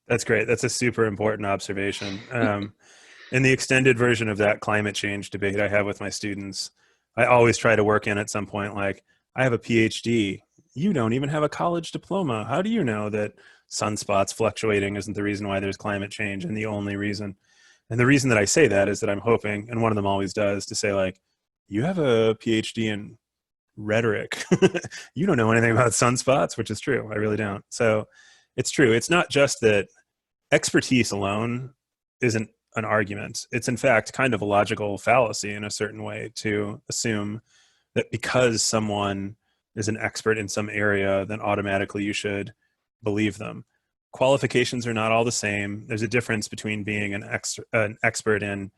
That's great. That's a super important observation. In the extended version of that climate change debate I have with my students, I always try to work in at some point, like, I have a PhD. You don't even have a college diploma. How do you know that sunspots fluctuating isn't the reason why there's climate change and the only reason? And the reason that I say that is that I'm hoping, and one of them always does, to say, like, you have a PhD in rhetoric. You don't know anything about sunspots, which is true. I really don't. So it's true. It's not just that expertise alone isn't an argument. It's in fact kind of a logical fallacy in a certain way to assume that because someone is an expert in some area, then automatically you should believe them. Qualifications are not all the same. There's a difference between being an expert in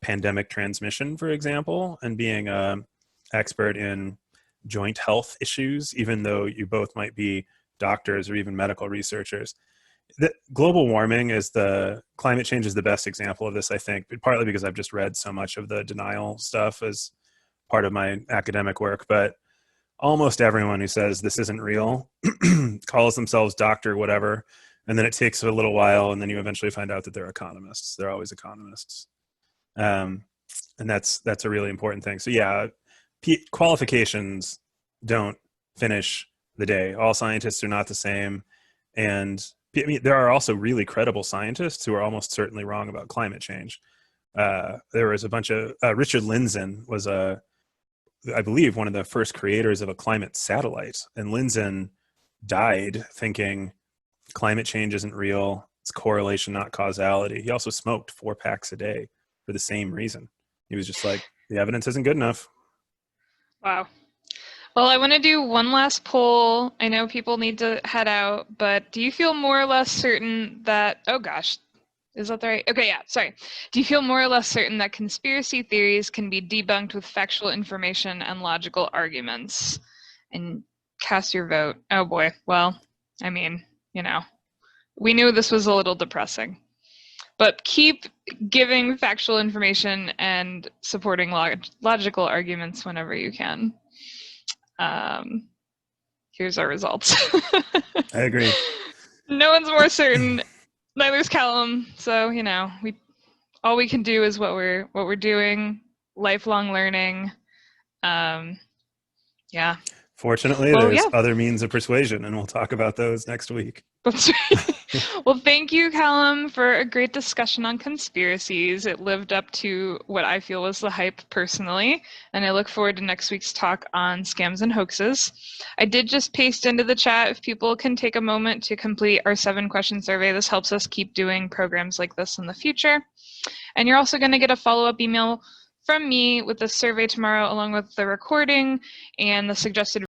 pandemic transmission, for example, and being an expert in joint health issues, even though you both might be doctors or even medical researchers. The global warming climate change is the best example of this, I think, partly because I've just read so much of the denial stuff as part of my academic work. But almost everyone who says this isn't real calls themselves doctor, whatever. And then it takes a little while, and then you eventually find out that they're economists. They're always economists. And that's a really important thing. So yeah, qualifications don't finish the day. All scientists are not the same. And I mean, there are also really credible scientists who are almost certainly wrong about climate change. There was a bunch of, Richard Lindzen was I believe, one of the first creators of a climate satellite. And Lindzen died thinking climate change isn't real. It's correlation, not causality. He also smoked 4 packs a day for the same reason. He was just like, the evidence isn't good enough. Wow. Well, I want to do one last poll. I know people need to head out, but do you feel more or less certain that, oh gosh, is that the right? Okay, yeah, sorry. Do you feel more or less certain that conspiracy theories can be debunked with factual information and logical arguments? And cast your vote. Oh boy, well, I mean, we knew this was a little depressing. But keep giving factual information and supporting logical arguments whenever you can. Here's our results. I agree. No one's more certain. Neither's Calum. So all we can do is what we're doing. Lifelong learning. Yeah. Fortunately, there's other means of persuasion, and we'll talk about those next week. That's right. Well, thank you, Calum, for a great discussion on conspiracies. It lived up to what I feel was the hype personally, and I look forward to next week's talk on scams and hoaxes. I did just paste into the chat if people can take a moment to complete our 7-question survey. This helps us keep doing programs like this in the future. And you're also going to get a follow-up email from me with the survey tomorrow, along with the recording and the suggested